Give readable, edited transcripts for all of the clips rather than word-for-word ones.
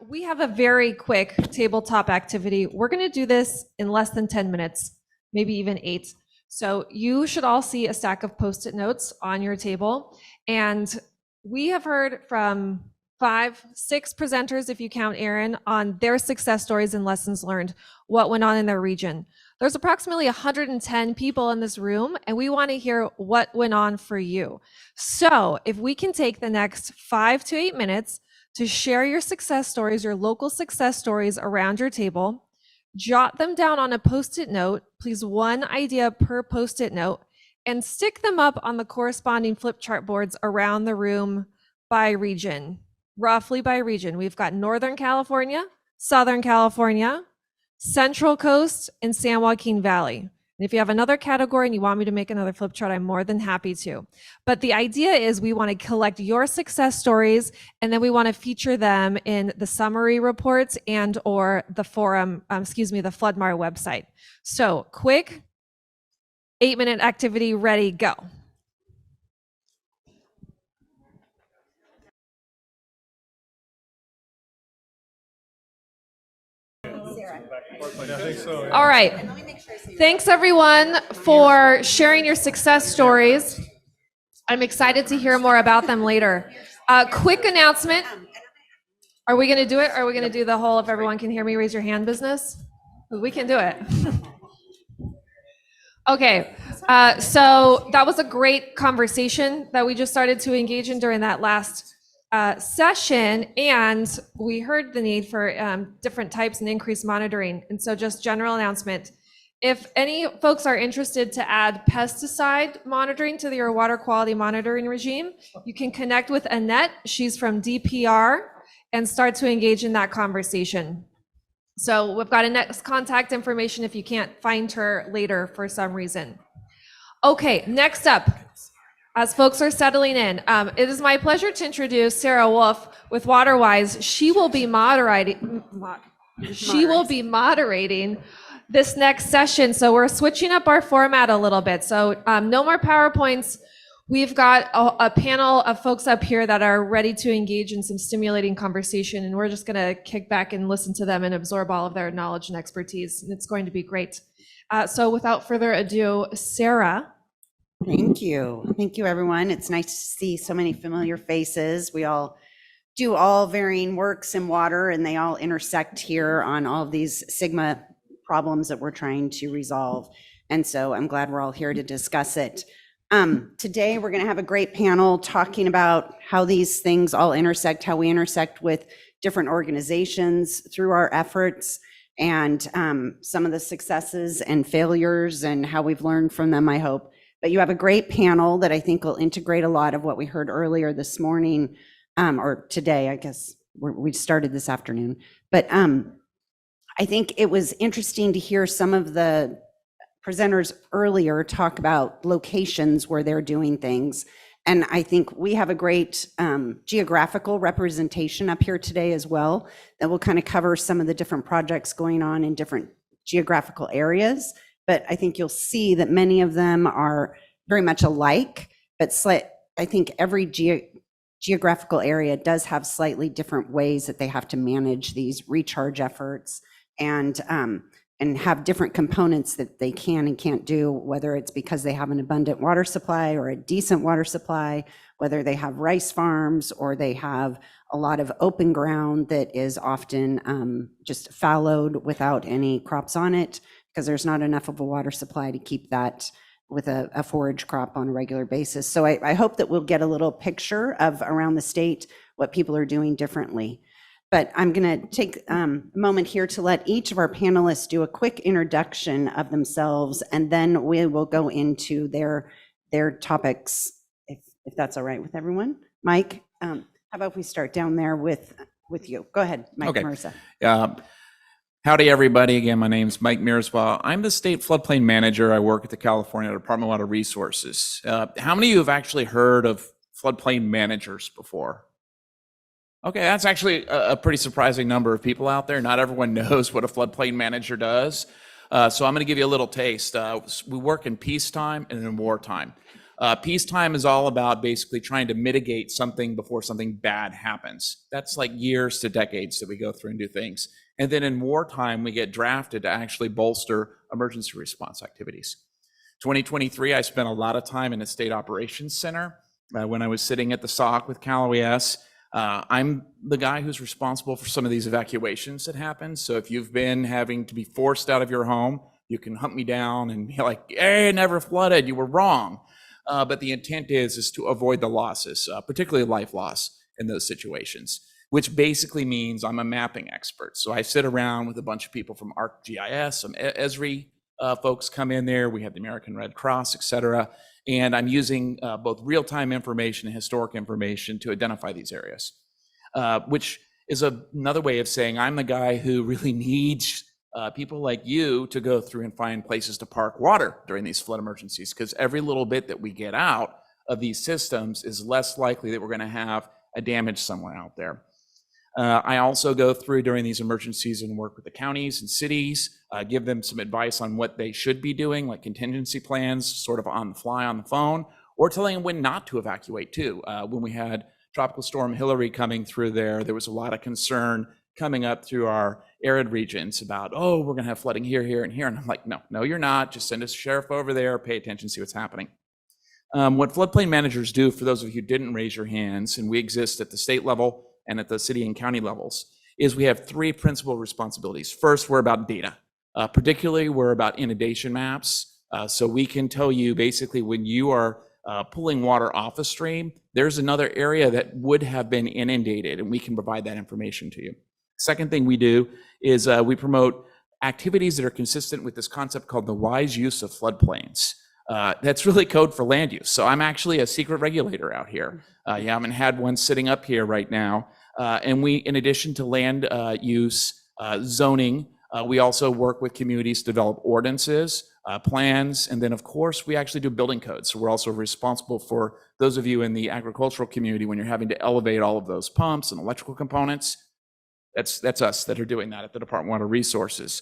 We have a very quick tabletop activity. We're going to do this in less than 10 minutes, maybe even 8. So you should all see a stack of Post-it notes on your table. And we have heard from 5, 6 presenters, if you count Aaron, on their success stories and lessons learned, what went on in their region. There's approximately 110 people in this room, and we want to hear what went on for you. So if we can take the next 5 to 8 minutes to share your success stories, your local success stories around your table, jot them down on a Post-it note, please 1 idea per Post-it note, and stick them up on the corresponding flip chart boards around the room by region, roughly by region. We've got Northern California, Southern California, Central Coast, and San Joaquin Valley. And if you have another category and you want me to make another flip chart, I'm more than happy to. But the idea is we want to collect your success stories, and then we want to feature them in the summary reports and or the forum, the Floodmar website. So quick 8-minute activity, ready, go. All right. Thanks everyone for sharing your success stories. I'm excited to hear more about them later. Quick announcement. Are we going to do it? Or are we going to do the whole if everyone can hear me, raise your hand business? We can do it. Okay. So that was a great conversation that we just started to engage in during that last session, and we heard the need for different types and increased monitoring. And so just general announcement, if any folks are interested to add pesticide monitoring to your water quality monitoring regime, you can connect with Annette, she's from DPR, and start to engage in that conversation. So we've got Annette's contact information if you can't find her later for some reason. Okay, next up, as folks are settling in, it is my pleasure to introduce Sarah Woolf with WaterWise. She will be moderating this next session. So we're switching up our format a little bit. So no more PowerPoints. We've got a panel of folks up here that are ready to engage in some stimulating conversation, and we're just going to kick back and listen to them and absorb all of their knowledge and expertise. And it's going to be great. So without further ado, Sarah. Thank you. Thank you, everyone. It's nice to see so many familiar faces. We all do all varying works in water, and they all intersect here on all of these Sigma problems that we're trying to resolve. And so I'm glad we're all here to discuss it. Today, we're going to have a great panel talking about how these things all intersect, how we intersect with different organizations through our efforts, and some of the successes and failures and how we've learned from them, I hope. But you have a great panel that I think will integrate a lot of what we heard earlier this morning, or today, I guess we started this afternoon. But I think it was interesting to hear some of the presenters earlier talk about locations where they're doing things. And I think we have a great geographical representation up here today as well that will kind of cover some of the different projects going on in different geographical areas. But I think you'll see that many of them are very much alike, but I think every geographical area does have slightly different ways that they have to manage these recharge efforts and have different components that they can and can't do, whether it's because they have an abundant water supply or a decent water supply, whether they have rice farms or they have a lot of open ground that is often just fallowed without any crops on it, because there's not enough of a water supply to keep that with a forage crop on a regular basis. So I hope that we'll get a little picture of around the state what people are doing differently. But I'm going to take a moment here to let each of our panelists do a quick introduction of themselves, and then we will go into their topics, if that's all right with everyone. Mike, how about we start down there with you? Go ahead, Mike. Okay. Mierzwa. Howdy, everybody. Again, my name is Mike Mierzwa. I'm the state floodplain manager. I work at the California Department of Water Resources. How many of you have actually heard of floodplain managers before? Okay, that's actually a pretty surprising number of people out there. Not everyone knows what a floodplain manager does. So I'm going to give you a little taste. We work in peacetime and in wartime. Peacetime is all about basically trying to mitigate something before something bad happens. That's like years to decades that we go through and do things. And then in wartime, we get drafted to actually bolster emergency response activities. 2023, I spent a lot of time in the State Operations Center when I was sitting at the SOC with Cal OES. I'm the guy who's responsible for some of these evacuations that happen. So if you've been having to be forced out of your home, you can hunt me down and be like, hey, it never flooded, you were wrong. But the intent is to avoid the losses, particularly life loss in those situations, which basically means I'm a mapping expert. So I sit around with a bunch of people from ArcGIS, some Esri folks come in there, we have the American Red Cross, et cetera. And I'm using both real-time information and historic information to identify these areas, which is another way of saying I'm the guy who really needs people like you to go through and find places to park water during these flood emergencies, because every little bit that we get out of these systems is less likely that we're going to have a damage somewhere out there. I also go through during these emergencies and work with the counties and cities, give them some advice on what they should be doing, like contingency plans, sort of on the fly on the phone, or telling them when not to evacuate too. When we had Tropical Storm Hurley coming through there was a lot of concern coming up through our arid regions about, oh, we're going to have flooding here, here, and here. And I'm like, no, you're not. Just send a sheriff over there, pay attention, see what's happening. What floodplain managers do, for those of you who didn't raise your hands, and we exist at the state level and at the city and county levels, is we have three principal responsibilities. First, we're about data. Particularly, we're about inundation maps. So we can tell you basically when you are pulling water off a stream, there's another area that would have been inundated, and we can provide that information to you. Second thing we do is we promote activities that are consistent with this concept called the wise use of floodplains. That's really code for land use. So I'm actually a secret regulator out here. You haven't had one sitting up here right now. And we, in addition to land use, zoning, we also work with communities to develop ordinances, plans, and then of course we actually do building codes. So we're also responsible for those of you in the agricultural community when you're having to elevate all of those pumps and electrical components. That's us that are doing that at the Department of Water Resources.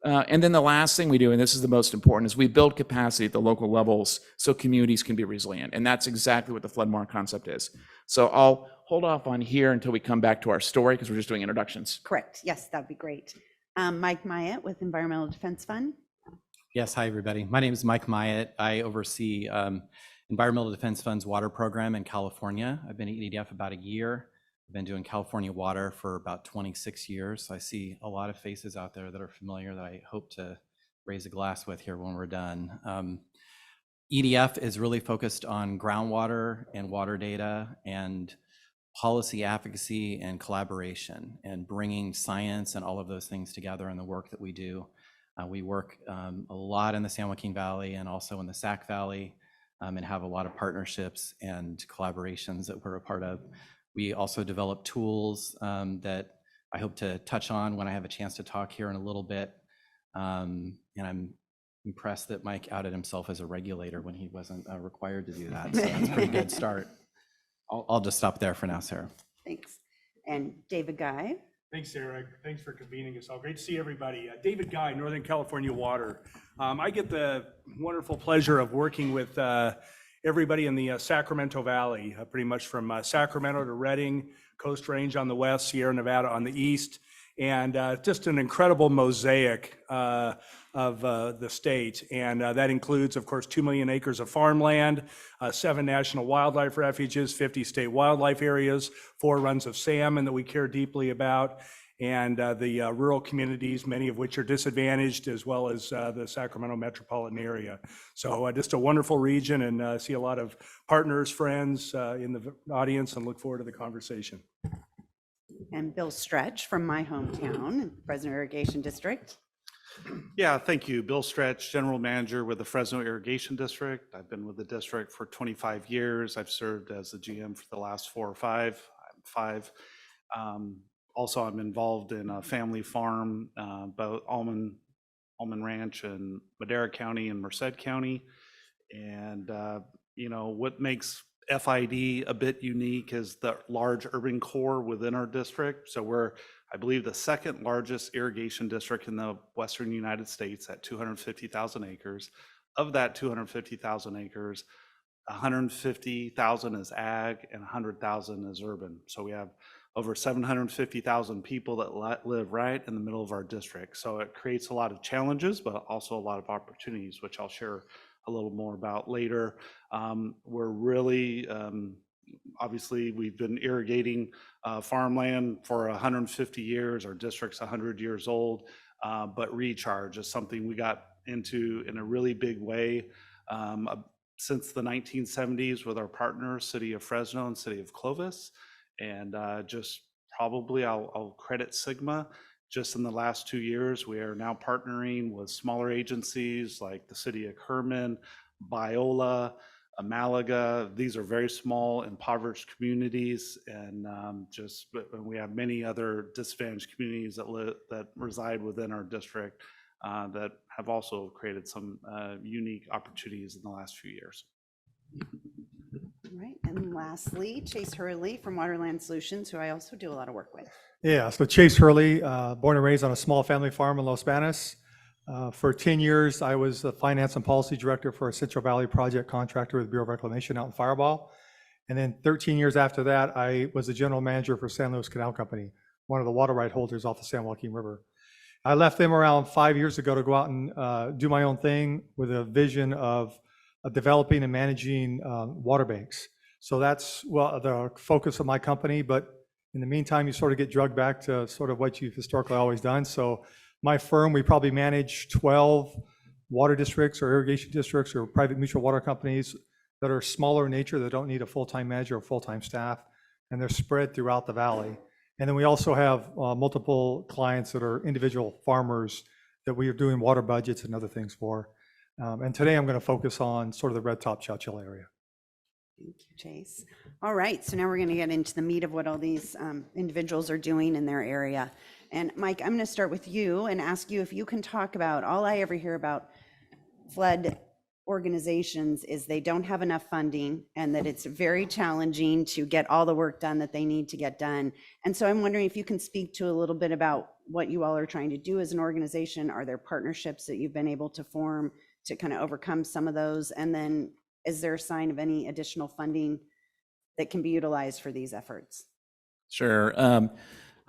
And then the last thing we do, and this is the most important, is we build capacity at the local levels so communities can be resilient. And that's exactly what the flood concept is. So I'll hold off on here until we come back to our story because we're just doing introductions. Correct. Yes, that'd be great. Mike Myatt with Environmental Defense Fund. Yes, hi everybody. My name is Mike Myatt. I oversee Environmental Defense Fund's water program in California. I've been at EDF about a year. I've been doing California water for about 26 years. So I see a lot of faces out there that are familiar that I hope to raise a glass with here when we're done. EDF is really focused on groundwater and water data and policy advocacy and collaboration and bringing science and all of those things together in the work that we do. We work a lot in the San Joaquin Valley and also in the Sac Valley and have a lot of partnerships and collaborations that we're a part of. We also develop tools that I hope to touch on when I have a chance to talk here in a little bit. And I'm impressed that Mike outed himself as a regulator when he wasn't required to do that. So that's a pretty good start. I'll just stop there for now, Sarah. Thanks. And David Guy. Thanks, Sarah. Thanks for convening us all. Great to see everybody. David Guy, Northern California Water. I get the wonderful pleasure of working with everybody in the Sacramento Valley, pretty much from Sacramento to Redding, Coast Range on the west, Sierra Nevada on the east, and just an incredible mosaic of the state. And that includes, of course, 2 million acres of farmland, 7 national wildlife refuges, 50 state wildlife areas, 4 runs of salmon that we care deeply about, and the rural communities, many of which are disadvantaged, as well as the Sacramento metropolitan area. So just a wonderful region, and see a lot of partners, friends in the audience, and look forward to the conversation. And Bill Stretch from my hometown, Fresno Irrigation District. Yeah, thank you. Bill Stretch, General Manager with the Fresno Irrigation District. I've been with the district for 25 years. I've served as the GM for the last 4 or 5. I'm 5. Also, I'm involved in a family farm, both Almond Ranch in Madera County and Merced County. And, you know, what makes FID a bit unique is the large urban core within our district. So we're, I believe, the 2nd largest irrigation district in the Western United States at 250,000 acres. Of that 250,000 acres, 150,000 is ag, and 100,000 is urban. So we have over 750,000 people that live right in the middle of our district. So it creates a lot of challenges, but also a lot of opportunities, which I'll share a little more about later. We're really, obviously, we've been irrigating farmland for 150 years. Our district's 100 years old, but recharge is something we got into in a really big way since the 1970s with our partners, City of Fresno and City of Clovis. And just probably I'll credit Sigma. Just in the last 2 years, we are now partnering with smaller agencies like the City of Kerman, Biola, Malaga. These are very small, impoverished communities, and we have many other disadvantaged communities that reside within our district that have also created some unique opportunities in the last few years. All right, and lastly, Chase Hurley from Waterland Solutions, who I also do a lot of work with. Yeah, so Chase Hurley, born and raised on a small family farm in Los Banos. For 10 years, I was the finance and policy director for a Central Valley project contractor with Bureau of Reclamation out in Fireball. And then 13 years after that, I was the general manager for San Luis Canal Company, one of the water right holders off the San Joaquin River. I left them around 5 years ago to go out and do my own thing with a vision of developing and managing water banks. So that's the focus of my company. But in the meantime, you sort of get drugged back to sort of what you've historically always done. So my firm, we probably manage 12 water districts or irrigation districts or private mutual water companies that are smaller in nature, that don't need a full-time manager or full-time staff, and they're spread throughout the valley. And then we also have multiple clients that are individual farmers that we are doing water budgets and other things for. And today I'm going to focus on sort of the Red Top Chowchilla area. Thank you, Chase. All right, so now we're going to get into the meat of what all these individuals are doing in their area. And Mike, I'm going to start with you and ask you if you can talk about, all I ever hear about flood organizations is they don't have enough funding and that it's very challenging to get all the work done that they need to get done. And so I'm wondering if you can speak to a little bit about what you all are trying to do as an organization. Are there partnerships that you've been able to form to kind of overcome some of those? And then is there a sign of any additional funding that can be utilized for these efforts? Sure.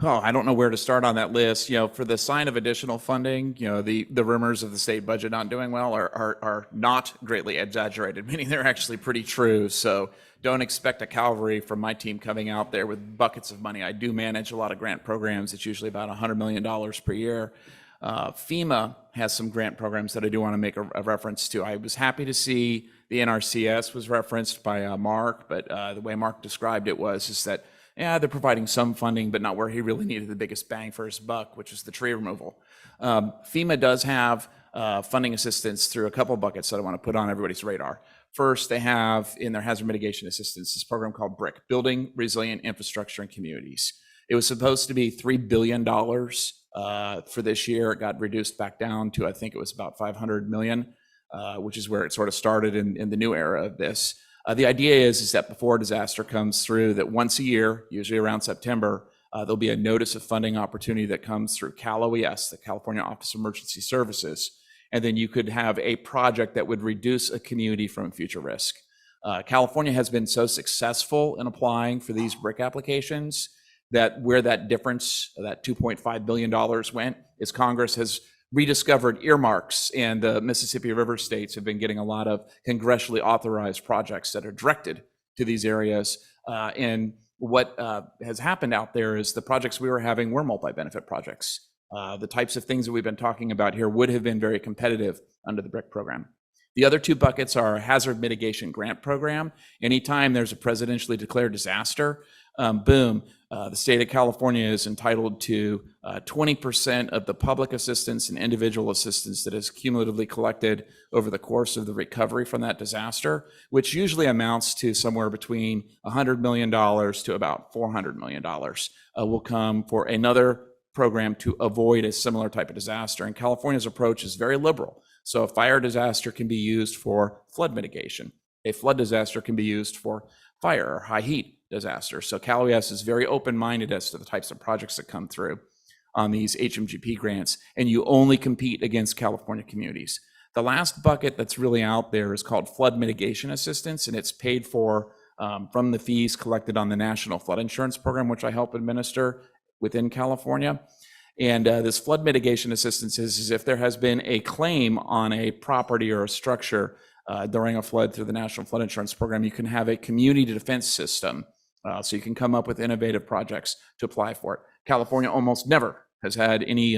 I don't know where to start on that list. For the sign of additional funding, the rumors of the state budget not doing well are not greatly exaggerated, meaning they're actually pretty true. So don't expect a cavalry from my team coming out there with buckets of money. I do manage a lot of grant programs. It's usually about $100 million per year. FEMA has some grant programs that I do want to make a reference to. I was happy to see the NRCS was referenced by Mark, but the way Mark described it is that they're providing some funding, but not where he really needed the biggest bang for his buck, which is the tree removal. FEMA does have funding assistance through a couple buckets that I want to put on everybody's radar. First, they have in their hazard mitigation assistance this program called BRIC, Building Resilient Infrastructure in Communities. It was supposed to be $3 billion for this year. It got reduced back down to, I think it was about $500 million, which is where it sort of started in the new era of this. The idea is that before a disaster comes through, that once a year, usually around September, there'll be a notice of funding opportunity that comes through CalOES, the California Office of Emergency Services, and then you could have a project that would reduce a community from future risk. California has been so successful in applying for these BRIC applications that where that difference, that $2.5 billion went, is Congress has rediscovered earmarks, and the Mississippi River states have been getting a lot of congressionally authorized projects that are directed to these areas. And what has happened out there is the projects we were having were multi-benefit projects. The types of things that we've been talking about here would have been very competitive under the BRIC program. The other two buckets are a hazard mitigation grant program. Anytime there's a presidentially declared disaster, the state of California is entitled to 20% of the public assistance and individual assistance that is cumulatively collected over the course of the recovery from that disaster, which usually amounts to somewhere between $100 million to about $400 million, will come for another program to avoid a similar type of disaster. And California's approach is very liberal. So a fire disaster can be used for flood mitigation. A flood disaster can be used for fire or high heat disaster. So CalOES is very open-minded as to the types of projects that come through on these HMGP grants, and you only compete against California communities. The last bucket that's really out there is called flood mitigation assistance, and it's paid for from the fees collected on the National Flood Insurance Program, which I help administer within California. And this flood mitigation assistance is if there has been a claim on a property or a structure during a flood through the National Flood Insurance Program, you can have a community defense system. So you can come up with innovative projects to apply for it. California almost never has had any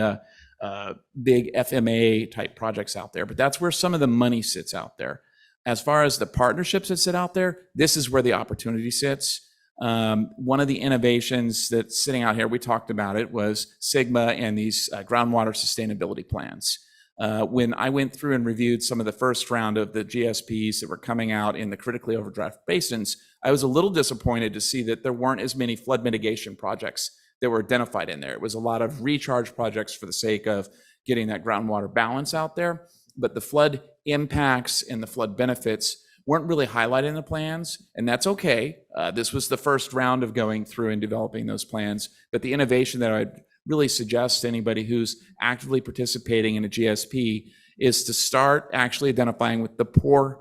big FMA type projects out there, but that's where some of the money sits out there. As far as the partnerships that sit out there, this is where the opportunity sits. One of the innovations that's sitting out here, we talked about it, was Sigma and these groundwater sustainability plans. When I went through and reviewed some of the first round of the GSPs that were coming out in the critically overdraft basins, I was a little disappointed to see that there weren't as many flood mitigation projects that were identified in there. It was a lot of recharge projects for the sake of getting that groundwater balance out there, but the flood impacts and the flood benefits weren't really highlighted in the plans, and that's okay. This was the first round of going through and developing those plans, but the innovation that I'd really suggest to anybody who's actively participating in a GSP is to start actually identifying with the poor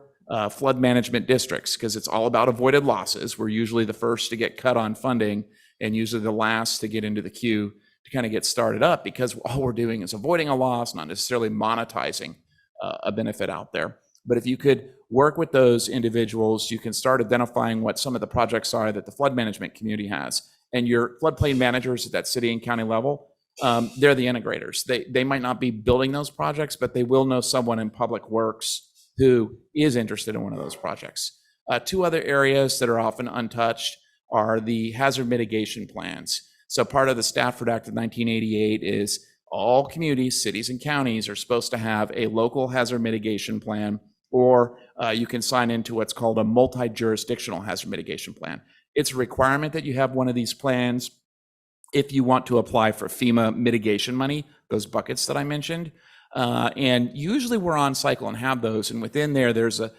flood management districts, because it's all about avoided losses. We're usually the first to get cut on funding and usually the last to get into the queue to kind of get started up, because all we're doing is avoiding a loss, not necessarily monetizing a benefit out there. But if you could work with those individuals, you can start identifying what some of the projects are that the flood management community has. And your floodplain managers at that city and county level, they're the integrators. They might not be building those projects, but they will know someone in public works who is interested in one of those projects. Two other areas that are often untouched are the hazard mitigation plans. So part of the Stafford Act of 1988 is all communities, cities and counties are supposed to have a local hazard mitigation plan, or you can sign into what's called a multi-jurisdictional hazard mitigation plan. It's a requirement that you have one of these plans if you want to apply for FEMA mitigation money, those buckets that I mentioned. And usually we're on cycle and have those, and within there's a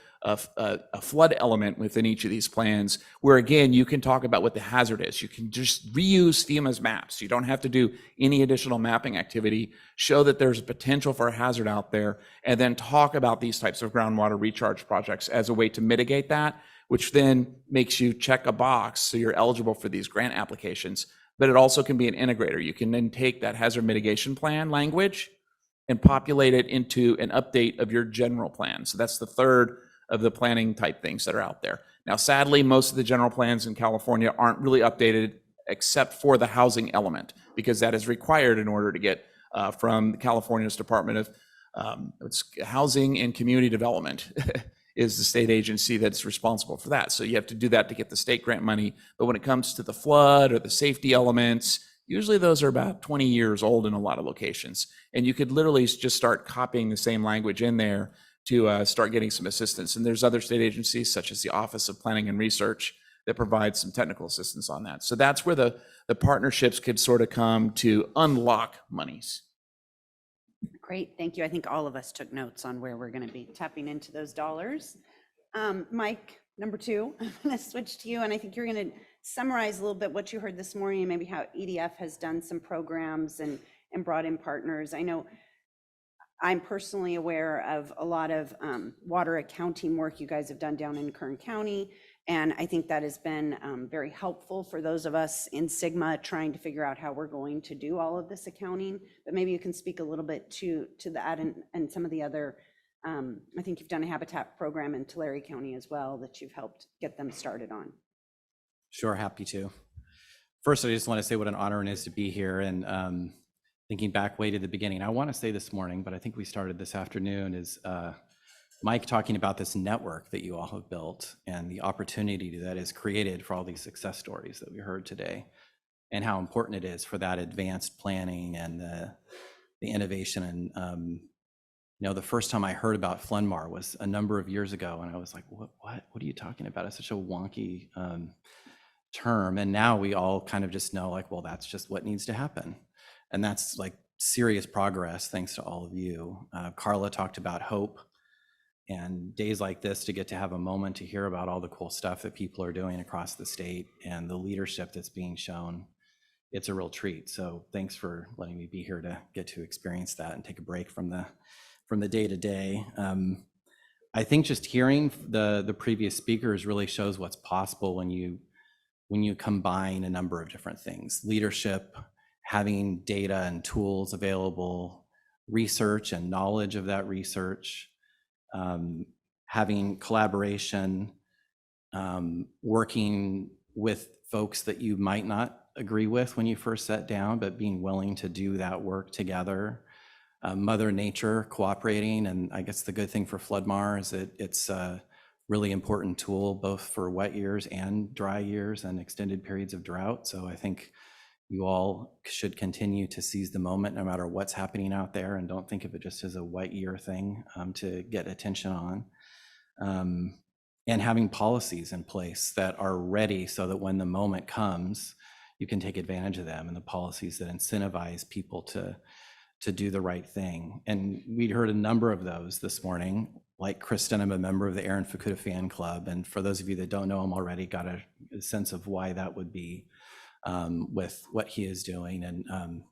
flood element within each of these plans where, again, you can talk about what the hazard is. You can just reuse FEMA's maps. You don't have to do any additional mapping activity, show that there's a potential for a hazard out there, and then talk about these types of groundwater recharge projects as a way to mitigate that, which then makes you check a box so you're eligible for these grant applications. But it also can be an integrator. You can then take that hazard mitigation plan language and populate it into an update of your general plan. So that's the third of the planning type things that are out there. Now, sadly, most of the general plans in California aren't really updated except for the housing element, because that is required in order to get from California's Department of Housing and Community Development is the state agency that's responsible for that. So you have to do that to get the state grant money. But when it comes to the flood or the safety elements, usually those are about 20 years old in a lot of locations. And you could literally just start copying the same language in there to start getting some assistance. And there's other state agencies such as the Office of Planning and Research that provide some technical assistance on that. So that's where the partnerships could sort of come to unlock monies. Great, thank you. I think all of us took notes on where we're going to be tapping into those dollars. Mike, number two, I'm going to switch to you, and I think you're going to summarize a little bit what you heard this morning and maybe how EDF has done some programs and brought in partners. I know I'm personally aware of a lot of water accounting work you guys have done down in Kern County, and I think that has been very helpful for those of us in Sigma trying to figure out how we're going to do all of this accounting. But maybe you can speak a little bit to that and some of the other, I think you've done a habitat program in Tulare County as well that you've helped get them started on. Sure, happy to. First, I just want to say what an honor it is to be here, and thinking back way to the beginning. I want to say this morning, but I think we started this afternoon, is Mike talking about this network that you all have built and the opportunity that is created for all these success stories that we heard today, and how important it is for that advanced planning and the innovation. And you know, the first time I heard about Flenmar was a number of years ago, and I was like, what are you talking about? It's such a wonky term. And now we all kind of just know, like, well, that's just what needs to happen. And that's like serious progress thanks to all of you. Carla talked about hope, and days like this to get to have a moment to hear about all the cool stuff that people are doing across the state and the leadership that's being shown. It's a real treat. So thanks for letting me be here to get to experience that and take a break from from the day to day. I think just hearing the previous speakers really shows what's possible when you combine a number of different things: leadership, having data and tools available, research and knowledge of that research, having collaboration, working with folks that you might not agree with when you first sat down, but being willing to do that work together. Mother Nature cooperating, and I guess the good thing for FloodMar is that it's a really important tool both for wet years and dry years and extended periods of drought. So I think you all should continue to seize the moment no matter what's happening out there, and don't think of it just as a wet year thing to get attention on. And having policies in place that are ready so that when the moment comes, you can take advantage of them, and the policies that incentivize people to do the right thing. And we'd heard a number of those this morning. Like Kristen, I'm a member of the Aaron Fukuda fan club. And for those of you that don't know him already, got a sense of why that would be with what he is doing. And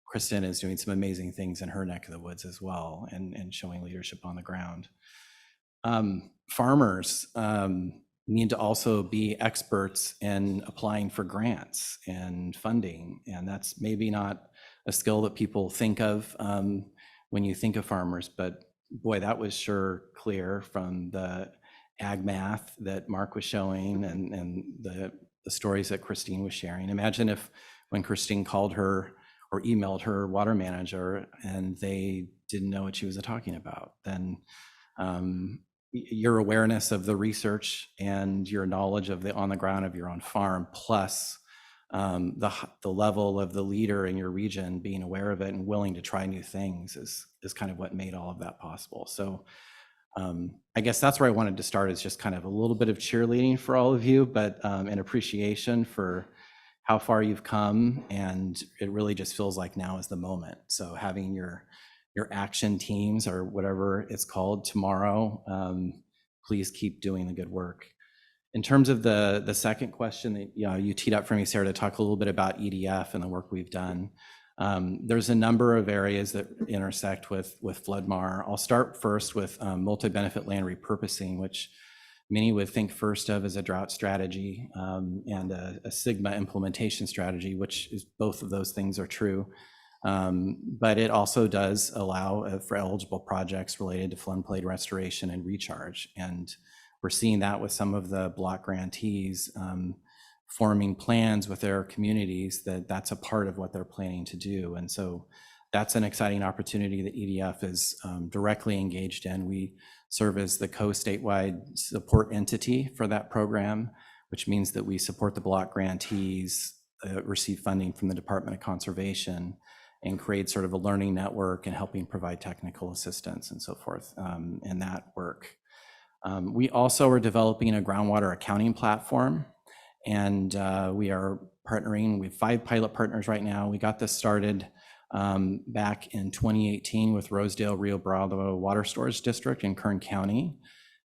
Kristen is doing some amazing things in her neck of the woods as well, and showing leadership on the ground. Farmers need to also be experts in applying for grants and funding. And that's maybe not a skill that people think of when you think of farmers, but boy, that was sure clear from the ag math that Mark was showing and the stories that Christine was sharing. Imagine if when Christine called her or emailed her water manager and they didn't know what she was talking about, then your awareness of the research and your knowledge of the on the ground of your own farm, plus the level of the leader in your region being aware of it and willing to try new things is kind of what made all of that possible. So I guess that's where I wanted to start, is just kind of a little bit of cheerleading for all of you, but an appreciation for how far you've come. And it really just feels like now is the moment. So having your action teams, or whatever it's called, tomorrow, please keep doing the good work. In terms of the second question that you teed up for me, Sarah, to talk a little bit about EDF and the work we've done. There's a number of areas that intersect with FloodMar. I'll start first with multi-benefit land repurposing, which many would think first of as a drought strategy and a Sigma implementation strategy, which is both of those things are true. But it also does allow for eligible projects related to floodplain restoration and recharge. And we're seeing that with some of the block grantees forming plans with their communities that's a part of what they're planning to do. And so that's an exciting opportunity that EDF is directly engaged in. We serve as the co-statewide support entity for that program, which means that we support the block grantees, receive funding from the Department of Conservation, and create sort of a learning network and helping provide technical assistance and so forth in that work. We also are developing a groundwater accounting platform, and we are partnering with 5 pilot partners right now. We got this started back in 2018 with Rosedale Rio Bravo Water Storage District in Kern County,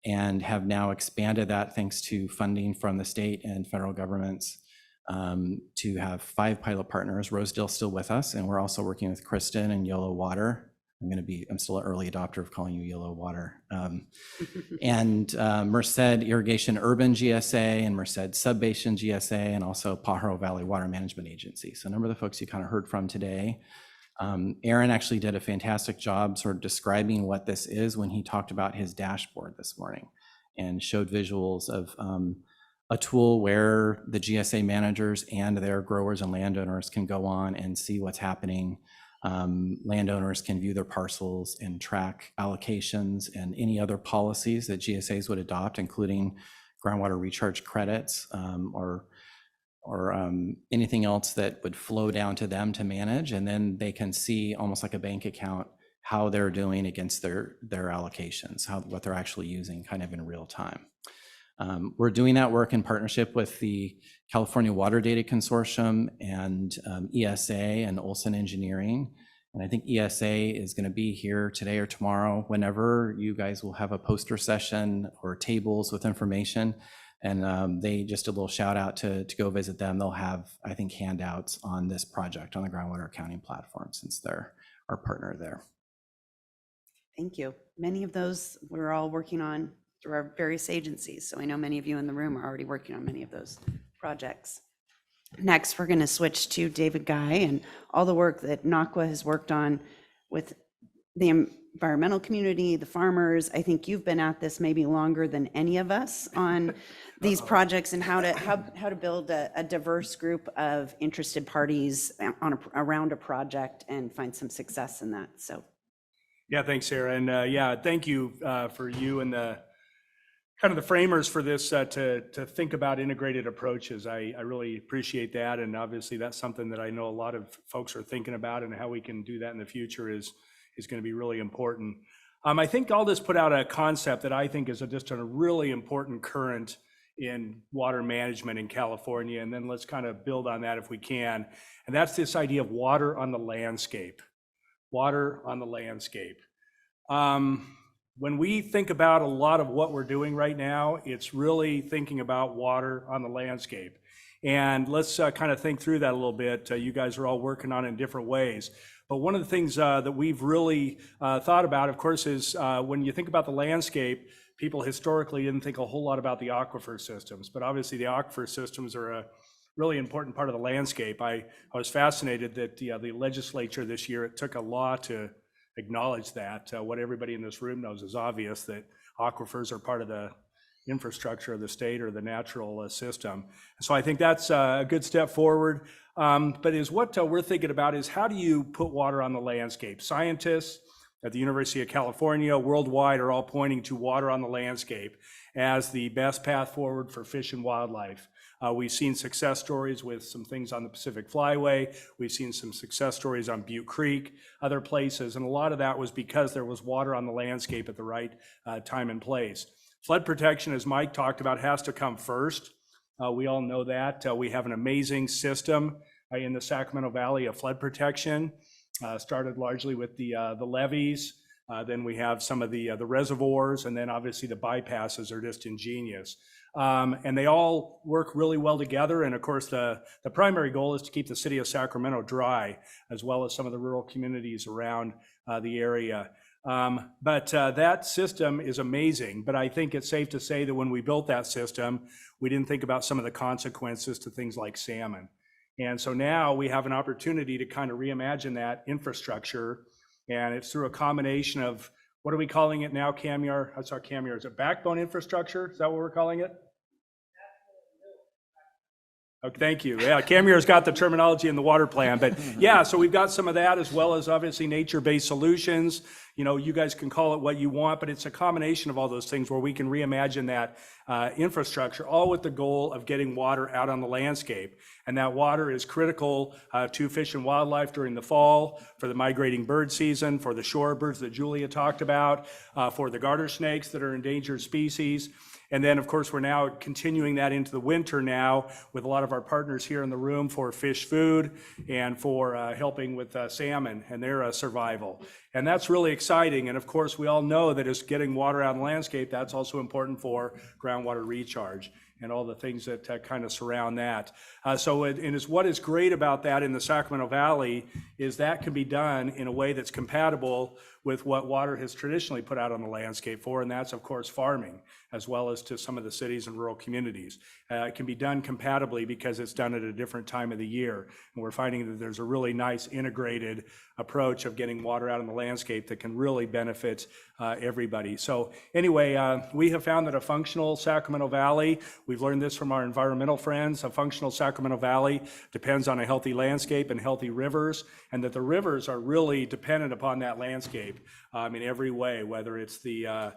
and have now expanded that thanks to funding from the state and federal governments to have 5 pilot partners. Rosedale's still with us, and we're also working with Kristen and Yellow Water. I'm still an early adopter of calling you Yellow Water. And Merced Irrigation Urban GSA and Merced Subbasin GSA, and also Pajaro Valley Water Management Agency. So a number of the folks you kind of heard from today. Aaron actually did a fantastic job sort of describing what this is when he talked about his dashboard this morning, and showed visuals of a tool where the GSA managers and their growers and landowners can go on and see what's happening. Landowners can view their parcels and track allocations and any other policies that GSAs would adopt, including groundwater recharge credits or anything else that would flow down to them to manage. And then they can see, almost like a bank account, how they're doing against their allocations, what they're actually using kind of in real time. We're doing that work in partnership with the California Water Data Consortium and ESA and Olson Engineering. And I think ESA is going to be here today or tomorrow, whenever you guys will have a poster session or tables with information. And they just a little shout out to go visit them. They'll have, I think, handouts on this project on the groundwater accounting platform, since they're our partner there. Thank you. Many of those we're all working on through our various agencies. So I know many of you in the room are already working on many of those projects. Next, we're going to switch to David Guy and all the work that NACWA has worked on with the environmental community, the farmers. I think you've been at this maybe longer than any of us on these projects and how to build a diverse group of interested parties around a project and find some success in that. So. Yeah, thanks, Sarah. And yeah, thank you for you and the kind of the framers for this to think about integrated approaches. I really appreciate that. And obviously that's something that I know a lot of folks are thinking about, and how we can do that in the future is going to be really important. I think all this put out a concept that I think is just a really important current in water management in California. And then let's kind of build on that if we can. And that's this idea of water on the landscape. Water on the landscape. When we think about a lot of what we're doing right now, it's really thinking about water on the landscape. And let's kind of think through that a little bit. You guys are all working on it in different ways. But one of the things that we've really thought about, of course, is when you think about the landscape, people historically didn't think a whole lot about the aquifer systems. But obviously the aquifer systems are a really important part of the landscape. I was fascinated that the legislature this year, it took a law to acknowledge that. What everybody in this room knows is obvious, that aquifers are part of the infrastructure of the state or the natural system. So I think that's a good step forward. But is what we're thinking about is, how do you put water on the landscape? Scientists at the University of California worldwide are all pointing to water on the landscape as the best path forward for fish and wildlife. We've seen success stories with some things on the Pacific Flyway. We've seen some success stories on Butte Creek, other places, and a lot of that was because there was water on the landscape at the right time and place. Flood protection, as Mike talked about, has to come first. We all know that. We have an amazing system in the Sacramento Valley of flood protection, started largely with the levees. Then we have some of the reservoirs, and then obviously the bypasses are just ingenious. And they all work really well together. And of course, the primary goal is to keep the city of Sacramento dry, as well as some of the rural communities around the area. But that system is amazing. But I think it's safe to say that when we built that system, we didn't think about some of the consequences to things like salmon. And so now we have an opportunity to kind of reimagine that infrastructure. And it's through a combination of, what are we calling it now, Camyar? That's our Camyar. Is it backbone infrastructure? Is that what we're calling it? Okay, thank you. Yeah, Camyar's got the terminology in the water plan, but yeah, so we've got some of that, as well as obviously nature-based solutions. You know, you guys can call it what you want, but it's a combination of all those things where we can reimagine that infrastructure, all with the goal of getting water out on the landscape. And that water is critical to fish and wildlife during the fall, for the migrating bird season, for the shorebirds that Julia talked about, for the garter snakes that are endangered species. And then, of course, we're now continuing that into the winter now with a lot of our partners here in the room for fish food and for helping with salmon and their survival. And that's really exciting. And of course, we all know that as getting water out in the landscape, that's also important for groundwater recharge and all the things that kind of surround that. What is great about that in the Sacramento Valley is that can be done in a way that's compatible with what water has traditionally put out on the landscape for, and that's, of course, farming, as well as to some of the cities and rural communities. It can be done compatibly because it's done at a different time of the year. And we're finding that there's a really nice integrated approach of getting water out on the landscape that can really benefit everybody. So anyway, we have found that a functional Sacramento Valley, we've learned this from our environmental friends, a functional Sacramento Valley depends on a healthy landscape and healthy rivers, and that the rivers are really dependent upon that landscape in every way, whether it's the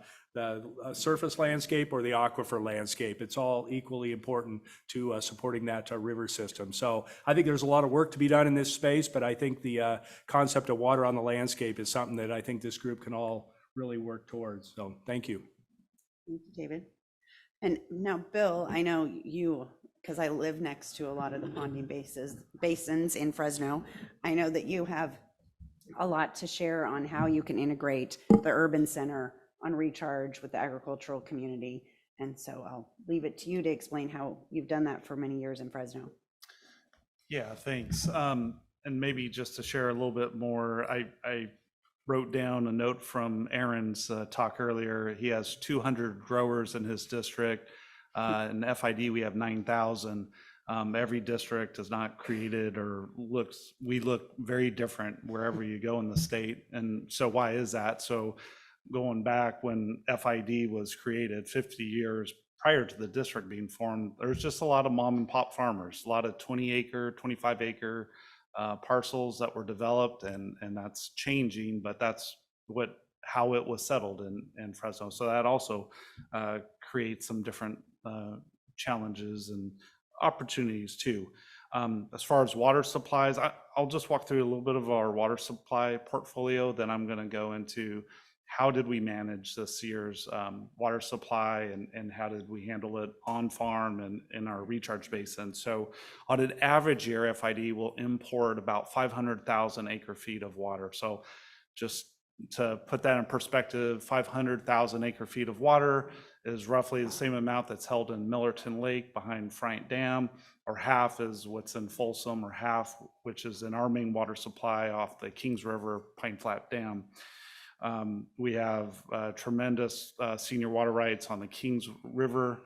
surface landscape or the aquifer landscape. It's all equally important to supporting that river system. So I think there's a lot of work to be done in this space, but I think the concept of water on the landscape is something that I think this group can all really work towards. So thank you. Thank you, David. And now, Bill, I know you, because I live next to a lot of the ponding basins in Fresno, I know that you have a lot to share on how you can integrate the urban center on recharge with the agricultural community. And so I'll leave it to you to explain how you've done that for many years in Fresno. Yeah, thanks. And maybe just to share a little bit more, I wrote down a note from Aaron's talk earlier. He has 200 growers in his district. In FID, we have 9,000. Every district is not created or we look very different wherever you go in the state. And so why is that? So going back when FID was created 50 years prior to the district being formed, there's just a lot of mom and pop farmers, a lot of 20 acre, 25 acre parcels that were developed, and that's changing, but that's how it was settled in Fresno. So that also creates some different challenges and opportunities too. As far as water supplies, I'll just walk through a little bit of our water supply portfolio, then I'm going to go into how did we manage this year's water supply, and how did we handle it on farm and in our recharge basin. So on an average year, FID will import about 500,000 acre feet of water. So just to put that in perspective, 500,000 acre feet of water is roughly the same amount that's held in Millerton Lake behind Friant Dam, or half is what's in Folsom, or half which is in our main water supply off the Kings River Pine Flat Dam. We have tremendous senior water rights on the Kings River.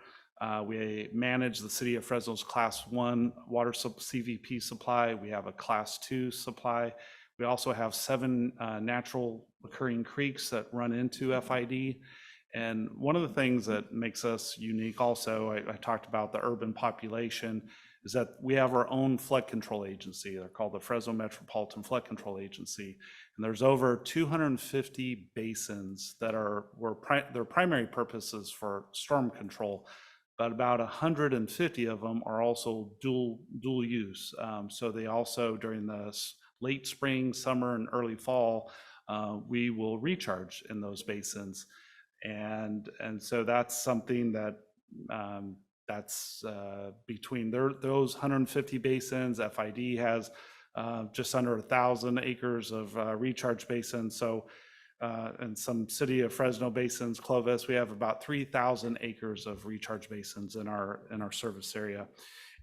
We manage the city of Fresno's Class 1 water CVP supply. We have a Class 2 supply. We also have 7 natural occurring creeks that run into FID. And one of the things that makes us unique also, I talked about the urban population, is that we have our own flood control agency. They're called the Fresno Metropolitan Flood Control Agency. And there's over 250 basins that their primary purposes for storm control, but about 150 of them are also dual use. So they also, during the late spring, summer, and early fall, we will recharge in those basins. And so that's something that that's between those 150 basins. FID has just under 1,000 acres of recharge basins. So in some city of Fresno basins, Clovis, we have about 3,000 acres of recharge basins in our service area.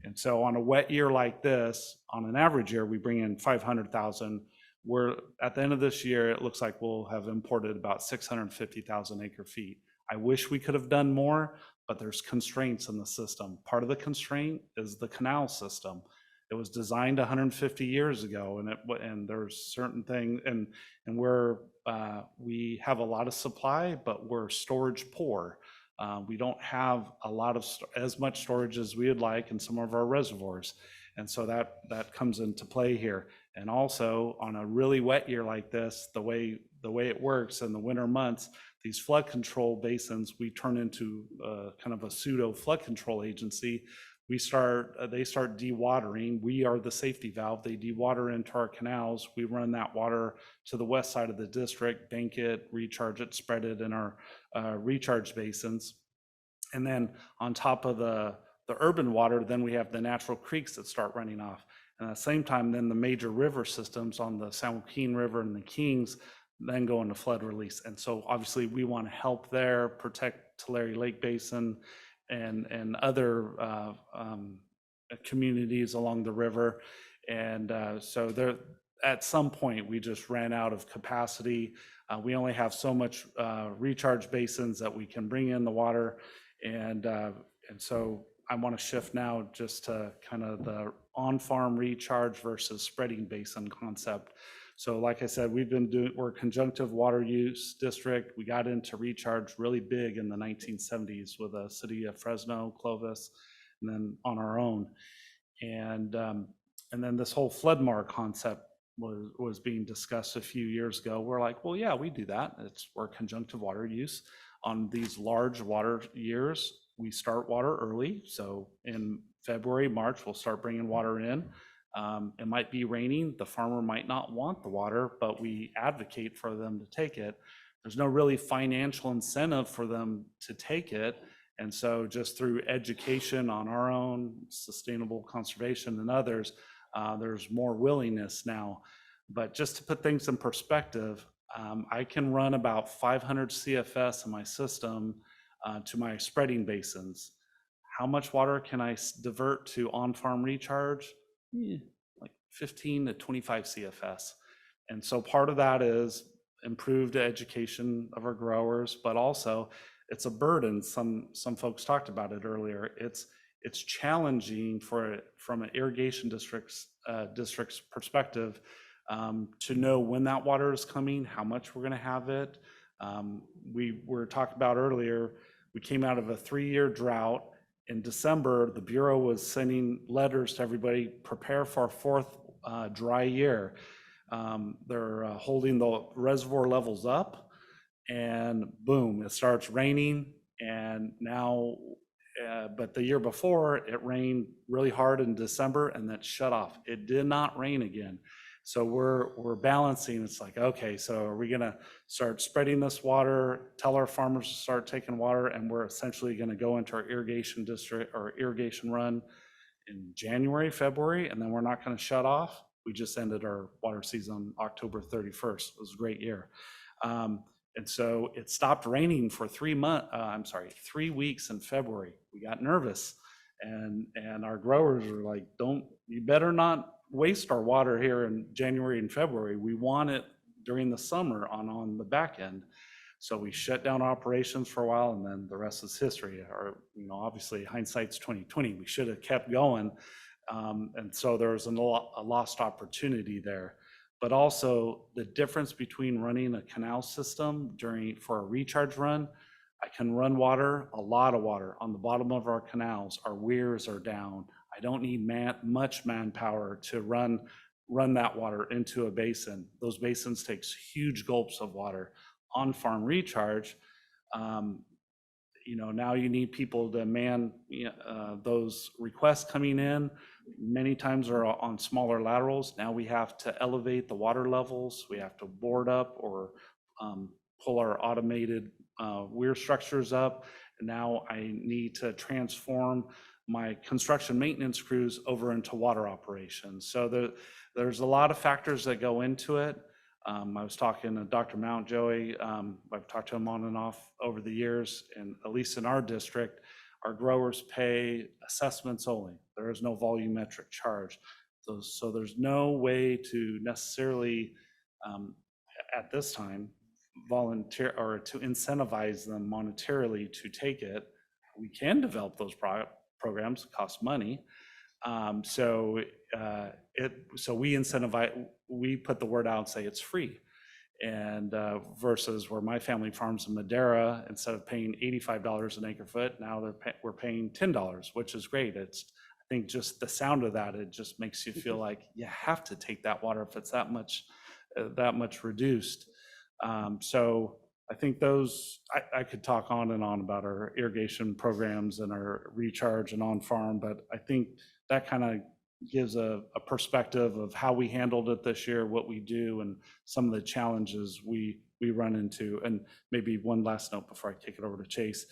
And so on a wet year like this, on an average year, we bring in 500,000. We're at the end of this year, it looks like we'll have imported about 650,000 acre feet. I wish we could have done more, but there's constraints in the system. Part of the constraint is the canal system. It was designed 150 years ago, and there's certain things, and we have a lot of supply, but we're storage poor. We don't have a lot of as much storage as we would like in some of our reservoirs, and so that comes into play here. And also on a really wet year like this, the way it works in the winter months, these flood control basins, we turn into kind of a pseudo flood control agency. They start dewatering. We are the safety valve. They dewater into our canals. We run that water to the west side of the district, bank it, recharge it, spread it in our recharge basins. And then on top of the urban water, then we have the natural creeks that start running off. And at the same time, then the major river systems on the San Joaquin River and the Kings then go into flood release. And so obviously we want to help there, protect Tulare Lake Basin and other communities along the river. And so there, at some point, we just ran out of capacity. We only have so much recharge basins that we can bring in the water. And so I want to shift now just to kind of the on-farm recharge versus spreading basin concept. So like I said, we're a conjunctive water use district. We got into recharge really big in the 1970s with the city of Fresno, Clovis, and then on our own. And then this whole flood mar concept was being discussed a few years ago. We're like, well, yeah, we do that. We're conjunctive water use. On these large water years, we start water early. So in February, March, we'll start bringing water in. It might be raining. The farmer might not want the water, but we advocate for them to take it. There's no really financial incentive for them to take it. And so just through education on our own, sustainable conservation and others, there's more willingness now. But just to put things in perspective, I can run about 500 CFS in my system to my spreading basins. How much water can I divert to on-farm recharge? Like 15 to 25 CFS. And so part of that is improved education of our growers, but also it's a burden. Some folks talked about it earlier. It's challenging from an irrigation district's perspective to know when that water is coming, how much we're going to have it. We were talking about earlier, we came out of a 3-year drought. In December, the Bureau was sending letters to everybody, prepare for our 4th dry year. They're holding the reservoir levels up, and boom, it starts raining. And now, but the year before, it rained really hard in December, and that shut off. It did not rain again. So we're balancing. It's like, okay, so are we going to start spreading this water, tell our farmers to start taking water, and we're essentially going to go into our irrigation district or irrigation run in January, February, and then we're not going to shut off? We just ended our water season October 31st. It was a great year. And so it stopped raining for 3 weeks in February. We got nervous, and our growers were like, you better not waste our water here in January and February. We want it during the summer on the back end. So we shut down operations for a while, and then the rest is history. Or, obviously hindsight's 2020. We should have kept going. And so there was a lost opportunity there. But also the difference between running a canal system for a recharge run, I can run water, a lot of water on the bottom of our canals. Our weirs are down. I don't need much manpower to run that water into a basin. Those basins take huge gulps of water. On farm recharge, now you need people to man those requests coming in. Many times are on smaller laterals. Now we have to elevate the water levels. We have to board up or pull our automated weir structures up. And now I need to transform my construction maintenance crews over into water operations. So there's a lot of factors that go into it. I was talking to Dr. Mountjoy. I've talked to him on and off over the years, and at least in our district, our growers pay assessments only. There is no volumetric charge. So there's no way to necessarily, at this time, volunteer or to incentivize them monetarily to take it. We can develop those programs, cost money. So we incentivize, we put the word out and say it's free. And versus where my family farms in Madera, instead of paying $85 an acre foot, now we're paying $10, which is great. I think just the sound of that, it just makes you feel like you have to take that water if it's that much reduced. So I think I could talk on and on about our irrigation programs and our recharge and on farm, but I think that kind of gives a perspective of how we handled it this year, what we do, and some of the challenges we run into. And maybe one last note before I kick it over to Chase.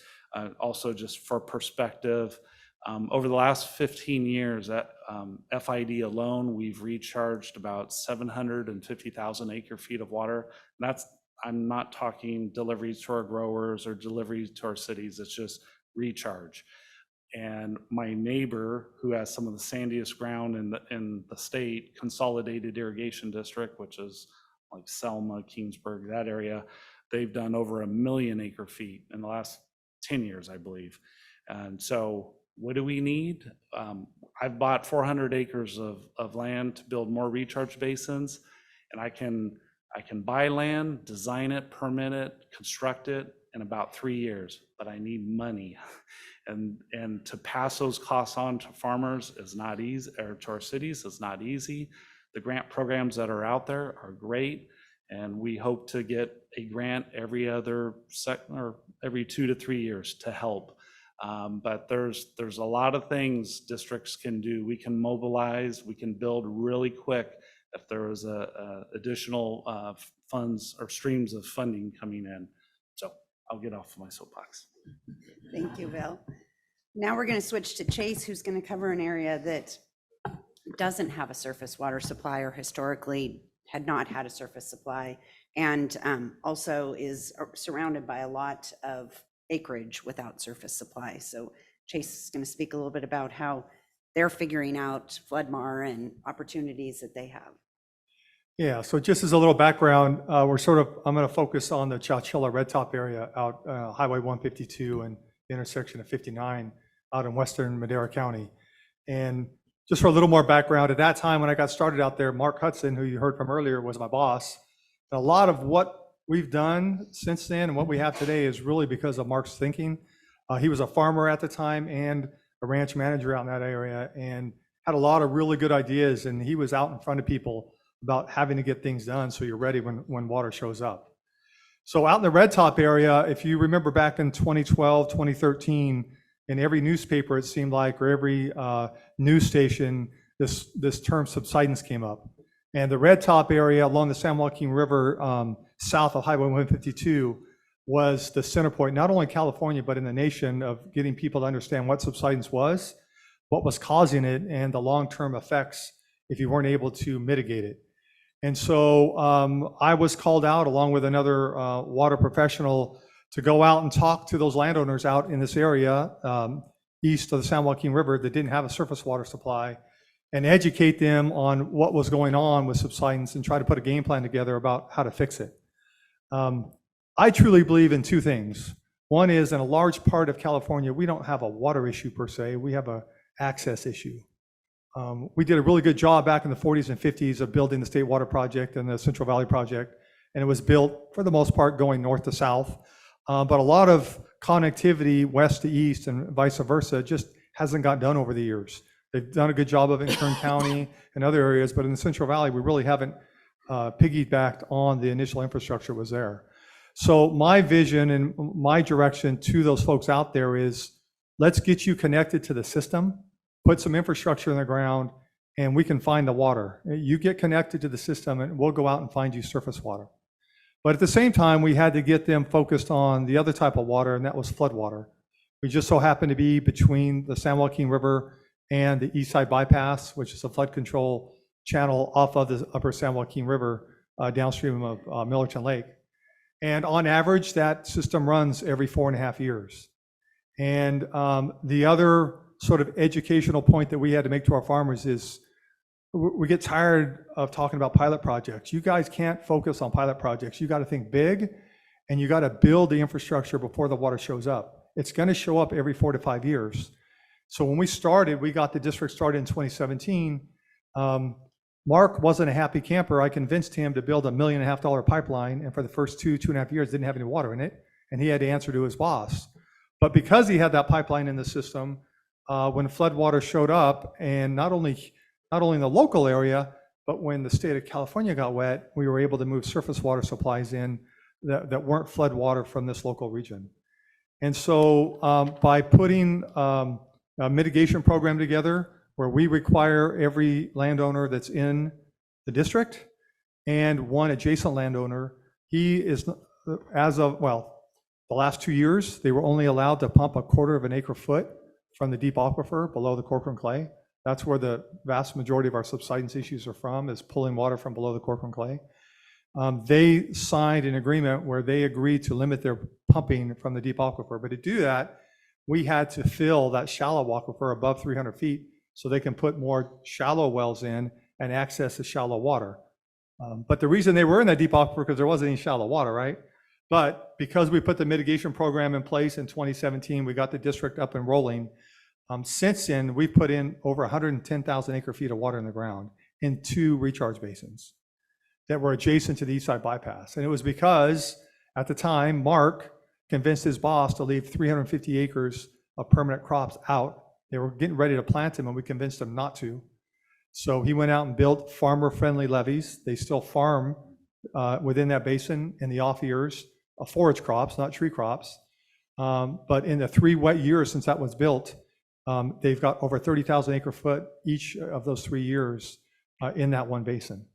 Also, just for perspective, over the last 15 years at FID alone, we've recharged about 750,000 acre feet of water. And I'm not talking deliveries to our growers or deliveries to our cities. It's just recharge. And my neighbor, who has some of the sandiest ground in the state, Consolidated Irrigation District, which is like Selma, Kingsburg, that area, they've done over 1 million acre feet in the last 10 years, I believe. And so what do we need? I've bought 400 acres of land to build more recharge basins, and I can buy land, design it, permit it, construct it in about 3 years, but I need money. And to pass those costs on to farmers is not easy, or to our cities is not easy. The grant programs that are out there are great, and we hope to get a grant every 2 to 3 years to help. But there's a lot of things districts can do. We can mobilize, we can build really quick if there is additional funds or streams of funding coming in. So I'll get off my soapbox. Thank you, Bill. Now we're going to switch to Chase, who's going to cover an area that doesn't have a surface water supply or historically had not had a surface supply, and also is surrounded by a lot of acreage without surface supply. So Chase is going to speak a little bit about how they're figuring out flood mar and opportunities that they have. Yeah, so just as a little background, I'm going to focus on the Chowchilla Red Top area out Highway 152 and the intersection of 59 out in western Madera County. And just for a little more background, at that time when I got started out there, Mark Hudson, who you heard from earlier, was my boss. And a lot of what we've done since then and what we have today is really because of Mark's thinking. He was a farmer at the time and a ranch manager out in that area and had a lot of really good ideas. And he was out in front of people about having to get things done so you're ready when water shows up. So out in the Red Top area, if you remember back in 2012, 2013, in every newspaper, it seemed like, or every news station, this term subsidence came up. And the Red Top area along the San Joaquin River, south of Highway 152, was the center point, not only in California, but in the nation, of getting people to understand what subsidence was, what was causing it, and the long-term effects if you weren't able to mitigate it. And so I was called out along with another water professional to go out and talk to those landowners out in this area east of the San Joaquin River that didn't have a surface water supply, and educate them on what was going on with subsidence and try to put a game plan together about how to fix it. I truly believe in two things. One is, in a large part of California, we don't have a water issue per se, we have an access issue. We did a really good job back in the 40s and 50s of building the State Water Project and the Central Valley Project, and it was built, for the most part, going north to south. But a lot of connectivity west to east and vice versa just hasn't got done over the years. They've done a good job of it in Kern County and other areas, but in the Central Valley, we really haven't piggybacked on the initial infrastructure was there. So my vision and my direction to those folks out there is, let's get you connected to the system, put some infrastructure in the ground, and we can find the water. You get connected to the system and we'll go out and find you surface water. But at the same time, we had to get them focused on the other type of water, and that was flood water. We just so happened to be between the San Joaquin River and the East Side Bypass, which is a flood control channel off of the upper San Joaquin River downstream of Millerton Lake. And on average, that system runs every 4.5 years. And the other sort of educational point that we had to make to our farmers is, we get tired of talking about pilot projects. You guys can't focus on pilot projects. You got to think big, and you got to build the infrastructure before the water shows up. It's going to show up every 4 to 5 years. So when we started, we got the district started in 2017. Mark wasn't a happy camper. I convinced him to build $1.5 million pipeline, and for the first 2.5 years, didn't have any water in it, and he had to answer to his boss. But because he had that pipeline in the system, when flood water showed up, and not only in the local area, but when the state of California got wet, we were able to move surface water supplies in that weren't flood water from this local region. And so by putting a mitigation program together, where we require every landowner that's in the district and one adjacent landowner, he is, as of, well, the last 2 years, they were only allowed to pump 1/4 acre foot from the deep aquifer below the Corcoran clay. That's where the vast majority of our subsidence issues are from, is pulling water from below the Corcoran clay. They signed an agreement where they agreed to limit their pumping from the deep aquifer. But to do that, we had to fill that shallow aquifer above 300 feet so they can put more shallow wells in and access the shallow water. But the reason they were in that deep aquifer, because there wasn't any shallow water, right? But because we put the mitigation program in place in 2017, we got the district up and rolling. Since then, we've put in over 110,000 acre feet of water in the ground in 2 recharge basins that were adjacent to the East Side Bypass. And it was because, at the time, Mark convinced his boss to leave 350 acres of permanent crops out. They were getting ready to plant them, and we convinced them not to. So he went out and built farmer-friendly levees. They still farm within that basin in the off years, forage crops, not tree crops. But in the 3 wet years since that was built, they've got over 30,000 acre foot each of those 3 years in that one basin.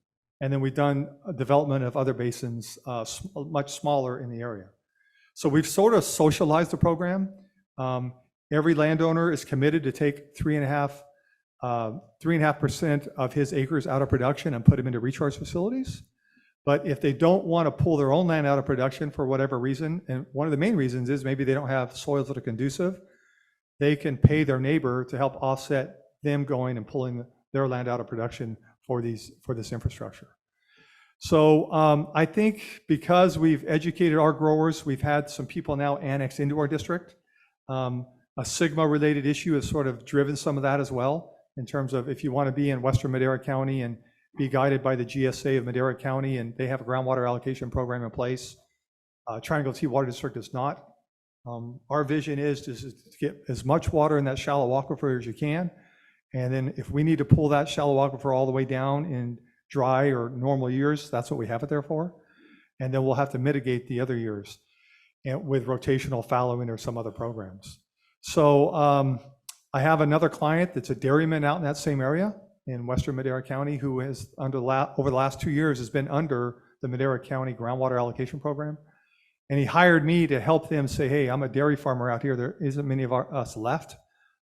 And then we've done a development of other basins much smaller in the area. So we've sort of socialized the program. Every landowner is committed to take 3.5% of his acres out of production and put them into recharge facilities. But if they don't want to pull their own land out of production for whatever reason, and one of the main reasons is maybe they don't have soils that are conducive, they can pay their neighbor to help offset them going and pulling their land out of production for this infrastructure. So I think because we've educated our growers, we've had some people now annexed into our district. A Sigma-related issue has sort of driven some of that as well, in terms of if you want to be in Western Madera County and be guided by the GSA of Madera County, and they have a groundwater allocation program in place. Triangle T Water District does not. Our vision is to get as much water in that shallow aquifer as you can. And then if we need to pull that shallow aquifer all the way down in dry or normal years, that's what we have it there for. And then we'll have to mitigate the other years with rotational fallowing or some other programs. So I have another client that's a dairyman out in that same area in Western Madera County who has over the last 2 years has been under the Madera County groundwater allocation program. And he hired me to help them say, hey, I'm a dairy farmer out here. There isn't many of us left.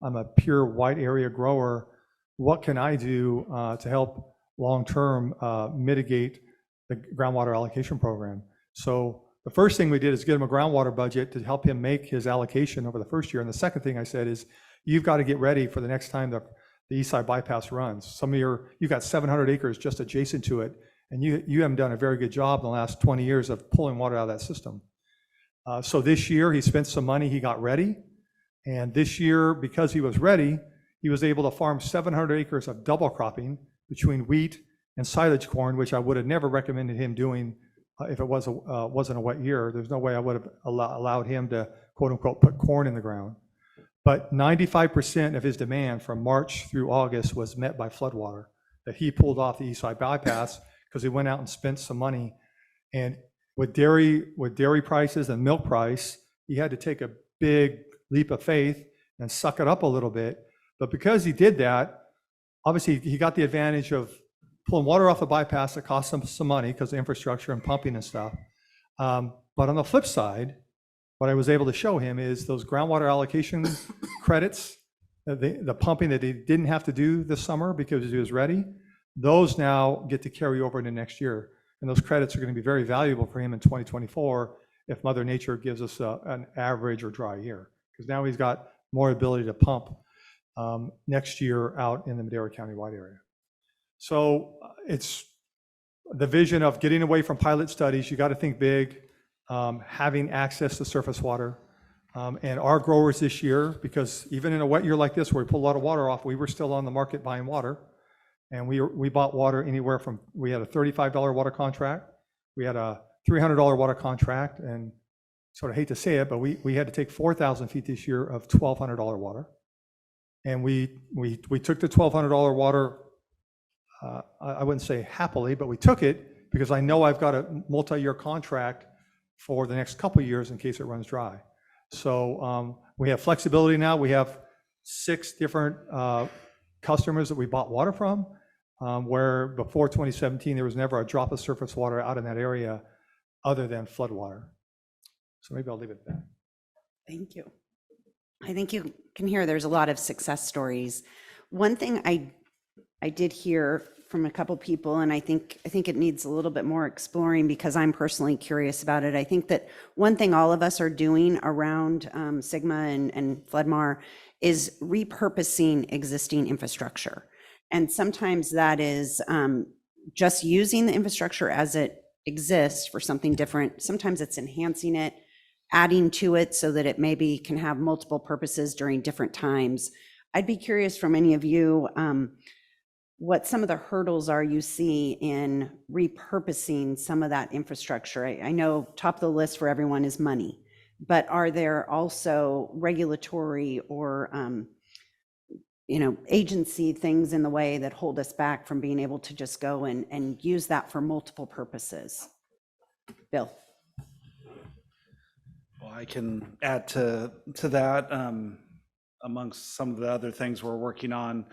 I'm a pure white area grower. What can I do to help long-term mitigate the groundwater allocation program? So the first thing we did is give him a groundwater budget to help him make his allocation over the first year. And the second thing I said is, you've got to get ready for the next time the East Side Bypass runs. You've got 700 acres just adjacent to it, and you haven't done a very good job in the last 20 years of pulling water out of that system. So this year he spent some money, he got ready. And this year, because he was ready, he was able to farm 700 acres of double cropping between wheat and silage corn, which I would have never recommended him doing if it wasn't a wet year. There's no way I would have allowed him to, quote unquote, put corn in the ground. But 95% of his demand from March through August was met by floodwater that he pulled off the East Side Bypass because he went out and spent some money. And with dairy prices and milk price, he had to take a big leap of faith and suck it up a little bit. But because he did that, obviously he got the advantage of pulling water off the bypass that cost him some money because of infrastructure and pumping and stuff. But on the flip side, what I was able to show him is those groundwater allocation credits, the pumping that he didn't have to do this summer because he was ready, those now get to carry over into next year. And those credits are going to be very valuable for him in 2024 if Mother Nature gives us an average or dry year. Because now he's got more ability to pump next year out in the Madera County wide area. So it's the vision of getting away from pilot studies. You got to think big, having access to surface water. And our growers this year, because even in a wet year like this where we pull a lot of water off, we were still on the market buying water. And we bought water anywhere from, we had a $35 water contract, we had a $300 water contract, and sort of hate to say it, but we had to take 4,000 feet this year of $1,200 water. And we took the $1,200 water, I wouldn't say happily, but we took it because I know I've got a multi-year contract for the next couple of years in case it runs dry. So we have flexibility now. We have 6 different customers that we bought water from, where before 2017, there was never a drop of surface water out in that area other than flood water. So maybe I'll leave it at that. Thank you. I think you can hear there's a lot of success stories. One thing I did hear from a couple people, and I think it needs a little bit more exploring because I'm personally curious about it. I think that one thing all of us are doing around Sigma and Floodmar is repurposing existing infrastructure. And sometimes that is just using the infrastructure as it exists for something different. Sometimes it's enhancing it, adding to it so that it maybe can have multiple purposes during different times. I'd be curious from any of you, what some of the hurdles are you see in repurposing some of that infrastructure. I know top of the list for everyone is money, but are there also regulatory or agency things in the way that hold us back from being able to just go and use that for multiple purposes? Bill. Well, I can add to that. Amongst some of the other things we're working on,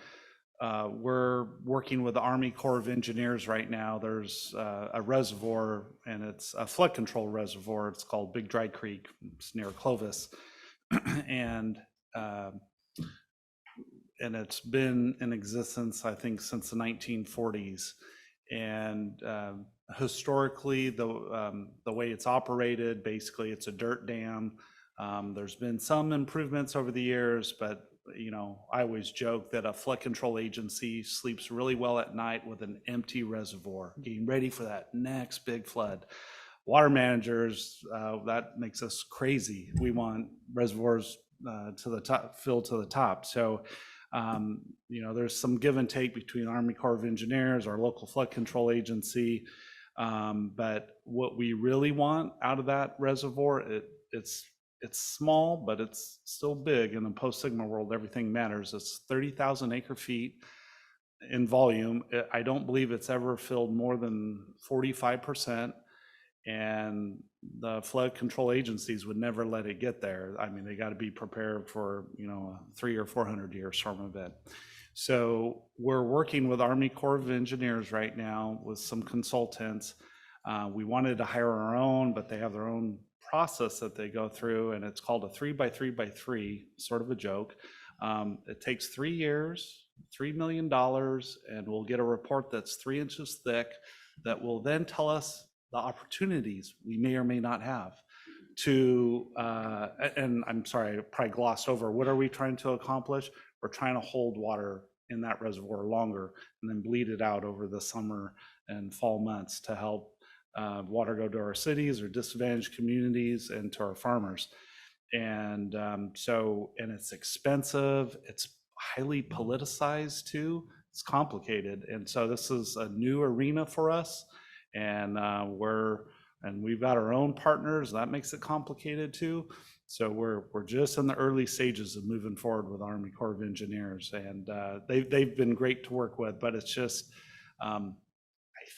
we're working with the Army Corps of Engineers right now. There's a reservoir, and it's a flood control reservoir. It's called Big Dry Creek. It's near Clovis. And it's been in existence, I think, since the 1940s. And historically, the way it's operated, basically it's a dirt dam. There's been some improvements over the years, but you know, I always joke that a flood control agency sleeps really well at night with an empty reservoir, getting ready for that next big flood. Water managers, that makes us crazy. We want reservoirs to the top, filled to the top. So, you know, there's some give and take between Army Corps of Engineers, our local flood control agency. But what we really want out of that reservoir, it's small, but it's still big. In the post-Sigma world, everything matters. It's 30,000 acre feet in volume. I don't believe it's ever filled more than 45%. And the flood control agencies would never let it get there. I mean, they got to be prepared for, you know, a 300 or 400 year storm event. So we're working with Army Corps of Engineers right now with some consultants. We wanted to hire our own, but they have their own process that they go through, and it's called a 3x3x3, sort of a joke. It takes 3 years, $3 million, and we'll get a report that's 3 inches thick that will then tell us the opportunities we may or may not have to, and I'm sorry, I probably glossed over, what are we trying to accomplish? We're trying to hold water in that reservoir longer and then bleed it out over the summer and fall months to help water go to our cities or disadvantaged communities and to our farmers. And so, and it's expensive, it's highly politicized too, it's complicated. And so this is a new arena for us. And we've got our own partners, that makes it complicated too. So we're just in the early stages of moving forward with Army Corps of Engineers, and they've been great to work with. But it's just, I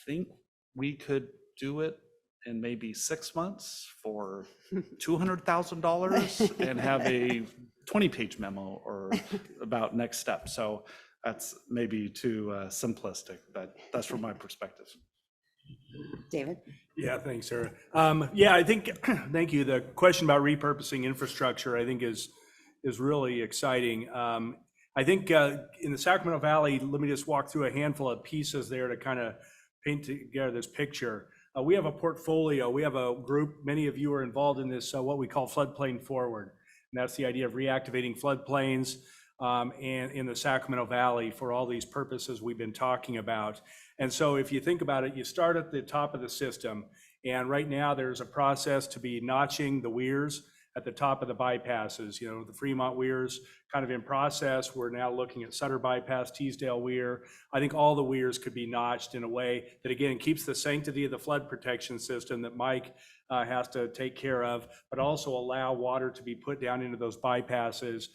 think we could do it in maybe 6 months for $200,000 and have a 20-page memo or about next steps. So that's maybe too simplistic, but that's from my perspective. David? Yeah, thanks, Sarah. Yeah, I think, thank you. The question about repurposing infrastructure, I think is really exciting. I think in the Sacramento Valley, let me just walk through a handful of pieces there to kind of paint together this picture. We have a portfolio, we have a group, many of you are involved in this, what we call Floodplain Forward. And that's the idea of reactivating floodplains and in the Sacramento Valley for all these purposes we've been talking about. And so if you think about it, you start at the top of the system, and right now there's a process to be notching the weirs at the top of the bypasses. You know, the Fremont weirs kind of in process. We're now looking at Sutter Bypass, Teasdale weir. I think all the weirs could be notched in a way that, again, keeps the sanctity of the flood protection system that Mike has to take care of, but also allow water to be put down into those bypasses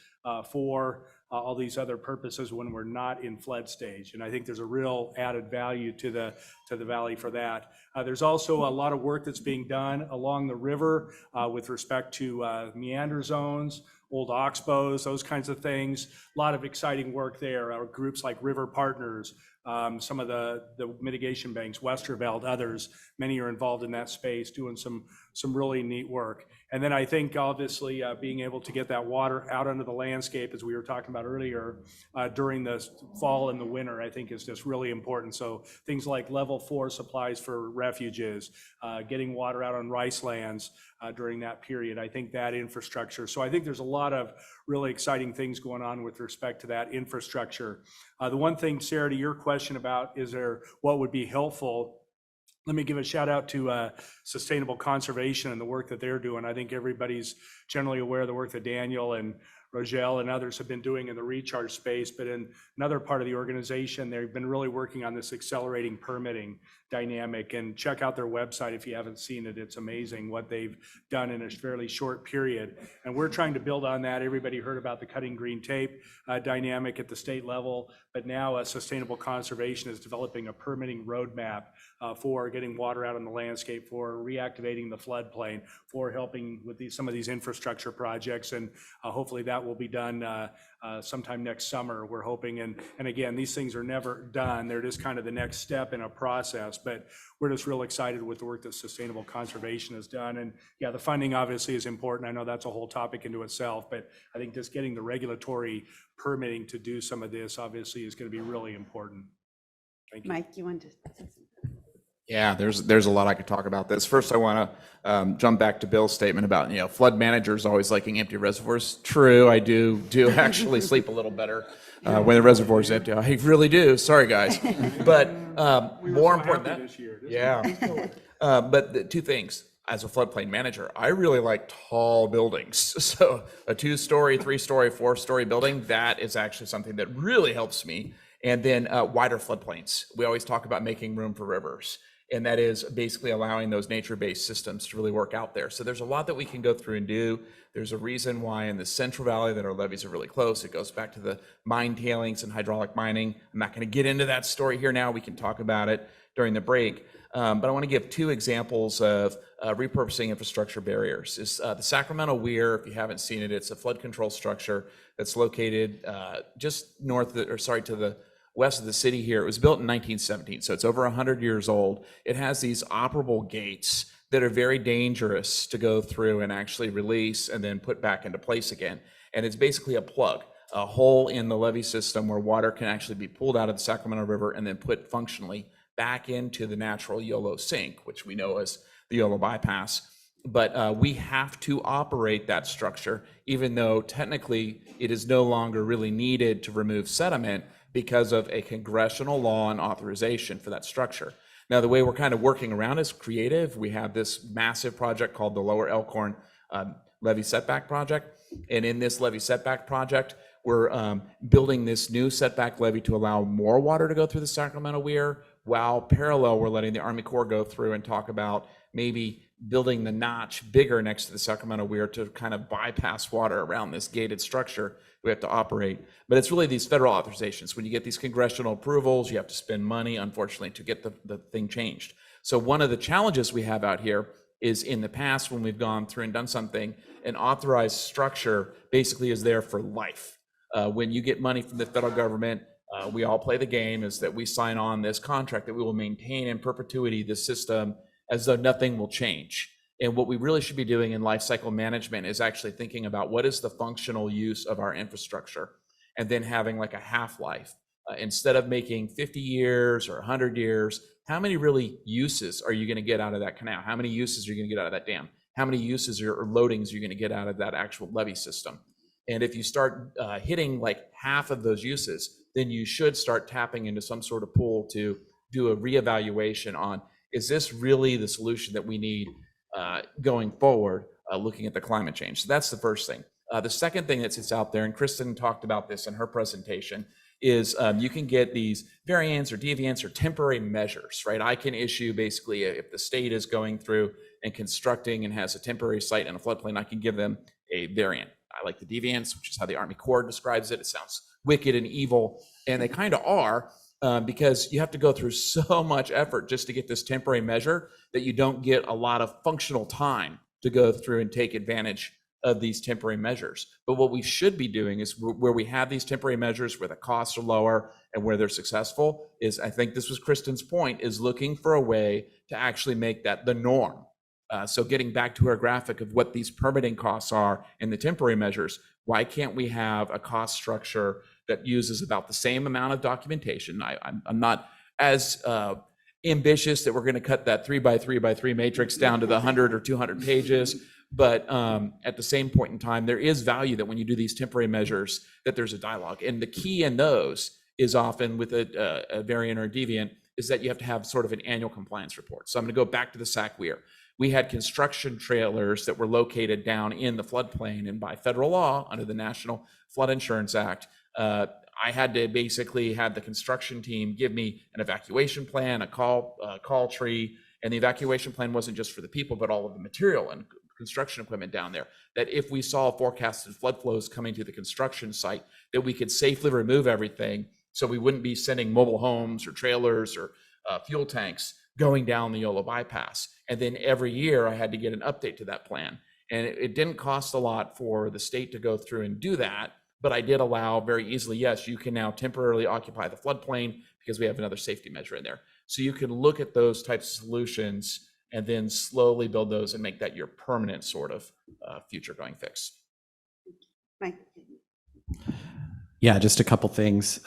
for all these other purposes when we're not in flood stage. And I think there's a real added value to the valley for that. There's also a lot of work that's being done along the river with respect to meander zones, old oxbows, those kinds of things. A lot of exciting work there. Groups like River Partners, some of the mitigation banks, Westerveld, others, many are involved in that space doing some really neat work. And then I think obviously being able to get that water out onto the landscape, as we were talking about earlier, during the fall and the winter, I think is just really important. So things like level 4 supplies for refuges, getting water out on rice lands during that period. I think that infrastructure. So I think there's a lot of really exciting things going on with respect to that infrastructure. The one thing, Sarah, to your question about what would be helpful, let me give a shout out to Sustainable Conservation and the work that they're doing. I think everybody's generally aware of the work that Daniel and Rogel and others have been doing in the recharge space, but in another part of the organization, they've been really working on this accelerating permitting dynamic. And check out their website if you haven't seen it. It's amazing what they've done in a fairly short period. And we're trying to build on that. Everybody heard about the cutting green tape dynamic at the state level, but now Sustainable Conservation is developing a permitting roadmap for getting water out on the landscape, for reactivating the floodplain, for helping with some of these infrastructure projects. And hopefully that will be done sometime next summer, we're hoping. And again, these things are never done. They're just kind of the next step in a process, but we're just real excited with the work that Sustainable Conservation has done. And yeah, the funding obviously is important. I know that's a whole topic into itself, but I think just getting the regulatory permitting to do some of this obviously is going to be really important. Thank you. Mike, you want to say something? Yeah, there's a lot I could talk about this. First, I want to jump back to Bill's statement about, flood managers always liking empty reservoirs. True, I do actually sleep a little better when the reservoir's empty. I really do. Sorry, guys. But more important than This year. yeah. But the two things. As a floodplain manager, I really like tall buildings. So a 2-story, 3-story, 4-story building, that is actually something that really helps me. And then wider floodplains. We always talk about making room for rivers. And that is basically allowing those nature-based systems to really work out there. So there's a lot that we can go through and do. There's a reason why in the Central Valley that our levees are really close. It goes back to the mine tailings and hydraulic mining. I'm not going to get into that story here now. We can talk about it during the break. But I want to give 2 examples of repurposing infrastructure barriers. Is the Sacramento Weir, if you haven't seen it, it's a flood control structure that's located just to the west of the city here. It was built in 1917, so it's over 100 years old. It has these operable gates that are very dangerous to go through and actually release and then put back into place again. And it's basically a plug, a hole in the levee system where water can actually be pulled out of the Sacramento River and then put functionally back into the natural YOLO sink, which we know as the YOLO bypass. But we have to operate that structure, even though technically it is no longer really needed to remove sediment because of a congressional law and authorization for that structure. Now, the way we're kind of working around is creative. We have this massive project called the Lower Elkhorn Levee Setback Project. And in this levee setback project, we're building this new setback levee to allow more water to go through the Sacramento Weir, while parallel, we're letting the Army Corps go through and talk about maybe building the notch bigger next to the Sacramento Weir to kind of bypass water around this gated structure we have to operate. But it's really these federal authorizations. When you get these congressional approvals, you have to spend money, unfortunately, to get the thing changed. So one of the challenges we have out here is in the past when we've gone through and done something, an authorized structure basically is there for life. When you get money from the federal government, we all play the game, is that we sign on this contract that we will maintain in perpetuity the system as though nothing will change. And what we really should be doing in life cycle management is actually thinking about what is the functional use of our infrastructure, and then having like a half-life. Instead of making 50 years or 100 years, how many really uses are you going to get out of that canal? How many uses are you going to get out of that dam? How many uses or loadings are you going to get out of that actual levee system? And if you start hitting like half of those uses, then you should start tapping into some sort of pool to do a reevaluation on, is this really the solution that we need going forward, looking at the climate change? So that's the first thing. The second thing that sits out there, and Kristen talked about this in her presentation, is you can get these variants or deviants or temporary measures, right? I can issue basically, if the state is going through and constructing and has a temporary site in a floodplain, I can give them a variant. I like the deviants, which is how the Army Corps describes it. It sounds wicked and evil, and they kind of are, because you have to go through so much effort just to get this temporary measure that you don't get a lot of functional time to go through and take advantage of these temporary measures. But what we should be doing is where we have these temporary measures where the costs are lower and where they're successful is, I think this was Kristen's point, is looking for a way to actually make that the norm. So getting back to our graphic of what these permitting costs are in the temporary measures, why can't we have a cost structure that uses about the same amount of documentation? I'm not as ambitious that we're going to cut that 3x3x3 matrix down to the 100 or 200 pages. But at the same point in time, there is value that when you do these temporary measures, that there's a dialogue. And the key in those is often with a variant or a deviant is that you have to have sort of an annual compliance report. So I'm going to go back to the SAC Weir. We had construction trailers that were located down in the floodplain, and by federal law, under the National Flood Insurance Act, I had to basically have the construction team give me an evacuation plan, a call tree, and the evacuation plan wasn't just for the people, but all of the material and construction equipment down there, that if we saw forecasted flood flows coming to the construction site, that we could safely remove everything so we wouldn't be sending mobile homes or trailers or fuel tanks going down the YOLO bypass. And then every year I had to get an update to that plan. And it didn't cost a lot for the state to go through and do that, but I did allow very easily, yes, you can now temporarily occupy the floodplain because we have another safety measure in there. So you can look at those types of solutions and then slowly build those and make that your permanent sort of future going fix. Mike? Yeah, just a couple things.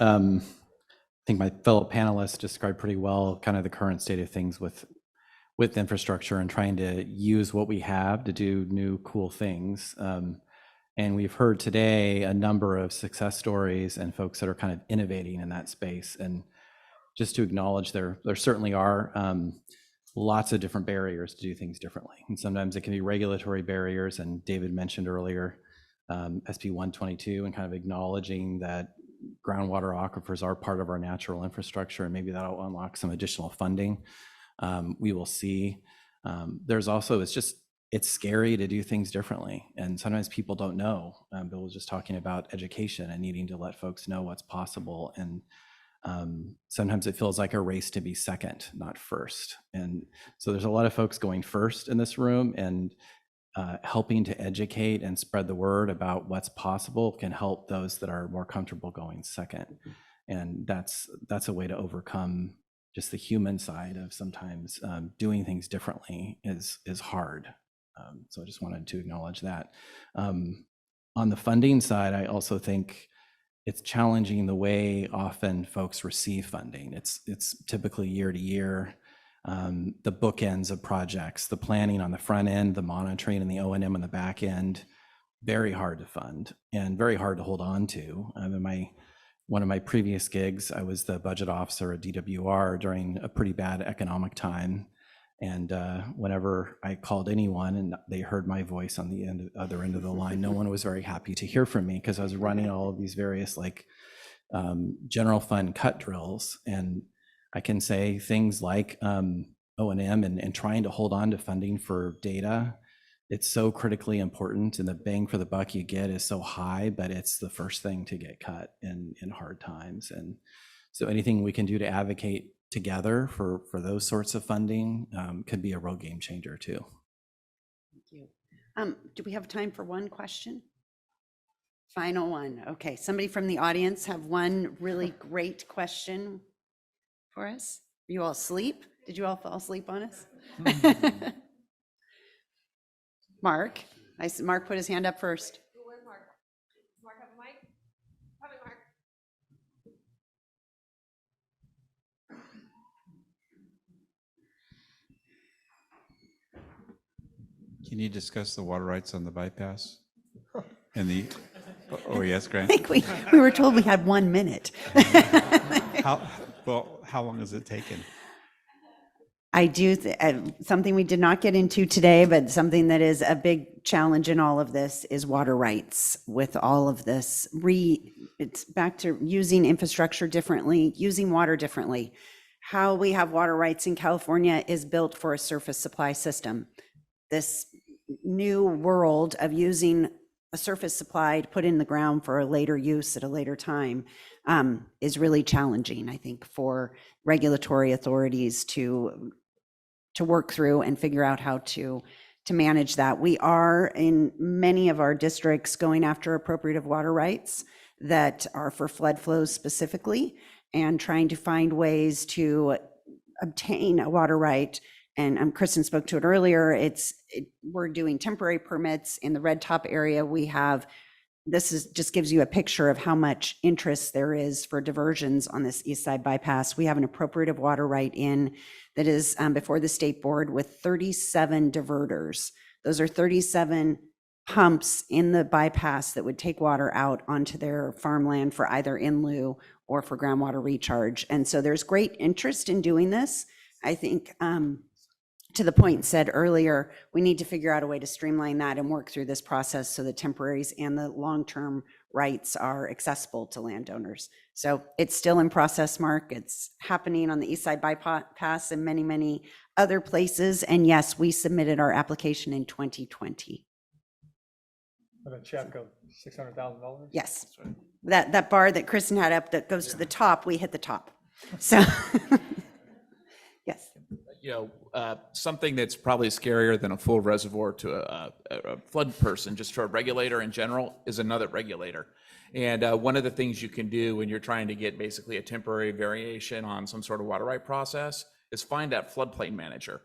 think my fellow panelists described pretty well kind of the current state of things with infrastructure and trying to use what we have to do new cool things. And we've heard today a number of success stories and folks that are kind of innovating in that space. And just to acknowledge there certainly are lots of different barriers to do things differently. And sometimes it can be regulatory barriers. And David mentioned earlier, SB 122, and kind of acknowledging that groundwater aquifers are part of our natural infrastructure, and maybe that'll unlock some additional funding. We will see. There's also, it's scary to do things differently. And sometimes people don't know. Bill was just talking about education and needing to let folks know what's possible. And sometimes it feels like a race to be second, not first. And so there's a lot of folks going first in this room, and helping to educate and spread the word about what's possible can help those that are more comfortable going second. And that's a way to overcome just the human side of sometimes doing things differently is hard. So I just wanted to acknowledge that. On the funding side, I also think it's challenging the way often folks receive funding. It's typically year to year. The bookends of projects, the planning on the front end, the monitoring and the O&M on the back end, very hard to fund and very hard to hold on to. In one of my previous gigs, I was the budget officer at DWR during a pretty bad economic time. And whenever I called anyone and they heard my voice on the other end of the line, no one was very happy to hear from me, because I was running all of these various general fund cut drills. And I can say things like O&M and trying to hold on to funding for data. It's so critically important, and the bang for the buck you get is so high, but it's the first thing to get cut in hard times. And so anything we can do to advocate together for those sorts of funding could be a real game changer too. Thank you. Do we have time for one question? Final one. Okay, somebody from the audience have one really great question for us? Are you all asleep? Did you all fall asleep on us? Mark. Mark put his hand up first. Where's Mark? Does Mark have a mic? Have it, Mark. Can you discuss the water rights on the bypass? And oh yes, I Grant. think we were told we had 1 minute. How long has it taken? I do, something we did not get into today, but something that is a big challenge in all of this is water rights. With all of this, it's back to using infrastructure differently, using water differently. How we have water rights in California is built for a surface supply system. This new world of using a surface supply to put in the ground for a later use at a later time is really challenging, I think, for regulatory authorities to work through and figure out how to manage that. We are in many of our districts going after appropriative water rights that are for flood flows specifically, and trying to find ways to obtain a water right. And Kristen spoke to it earlier. We're doing temporary permits in the Red Top area. Just gives you a picture of how much interest there is for diversions on this East Side bypass. We have an appropriative water right in that is before the state board with 37 diverters. Those are 37 pumps in the bypass that would take water out onto their farmland for either in lieu or for groundwater recharge. And so there's great interest in doing this. I think to the point said earlier, we need to figure out a way to streamline that and work through this process so the temporaries and the long-term rights are accessible to landowners. So it's still in process, Mark. It's happening on the East Side bypass and many, many other places. And yes, we submitted our application in 2020. With a check of $600,000? Yes. That bar that Kristen had up that goes to the top, we hit the top. So, yes. Something that's probably scarier than a full reservoir to a flood person, just to a regulator in general, is another regulator. And one of the things you can do when you're trying to get basically a temporary variation on some sort of water right process is find that floodplain manager,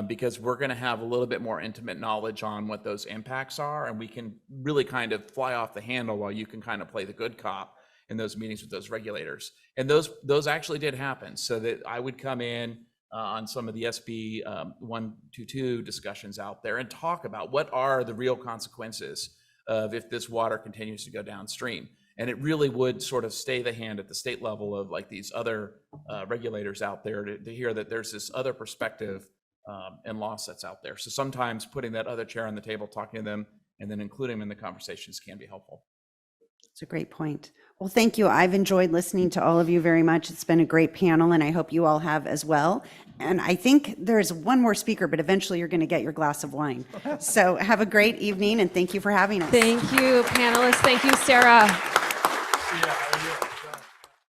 because we're going to have a little bit more intimate knowledge on what those impacts are, and we can really kind of fly off the handle while you can kind of play the good cop in those meetings with those regulators. And those actually did happen, so that I would come in on some of the SB 122 discussions out there and talk about what are the real consequences of if this water continues to go downstream. And it really would sort of stay the hand at the state level of like these other regulators out there to hear that there's this other perspective and law sets out there. So sometimes putting that other chair on the table, talking to them, and then including them in the conversations can be helpful. It's a great point. Well, thank you. I've enjoyed listening to all of you very much. It's been a great panel, and I hope you all have as well. And I think there's one more speaker, but eventually you're going to get your glass of wine. So have a great evening, and thank you for having us. Thank you, panelists. Thank you, Sarah. Yeah.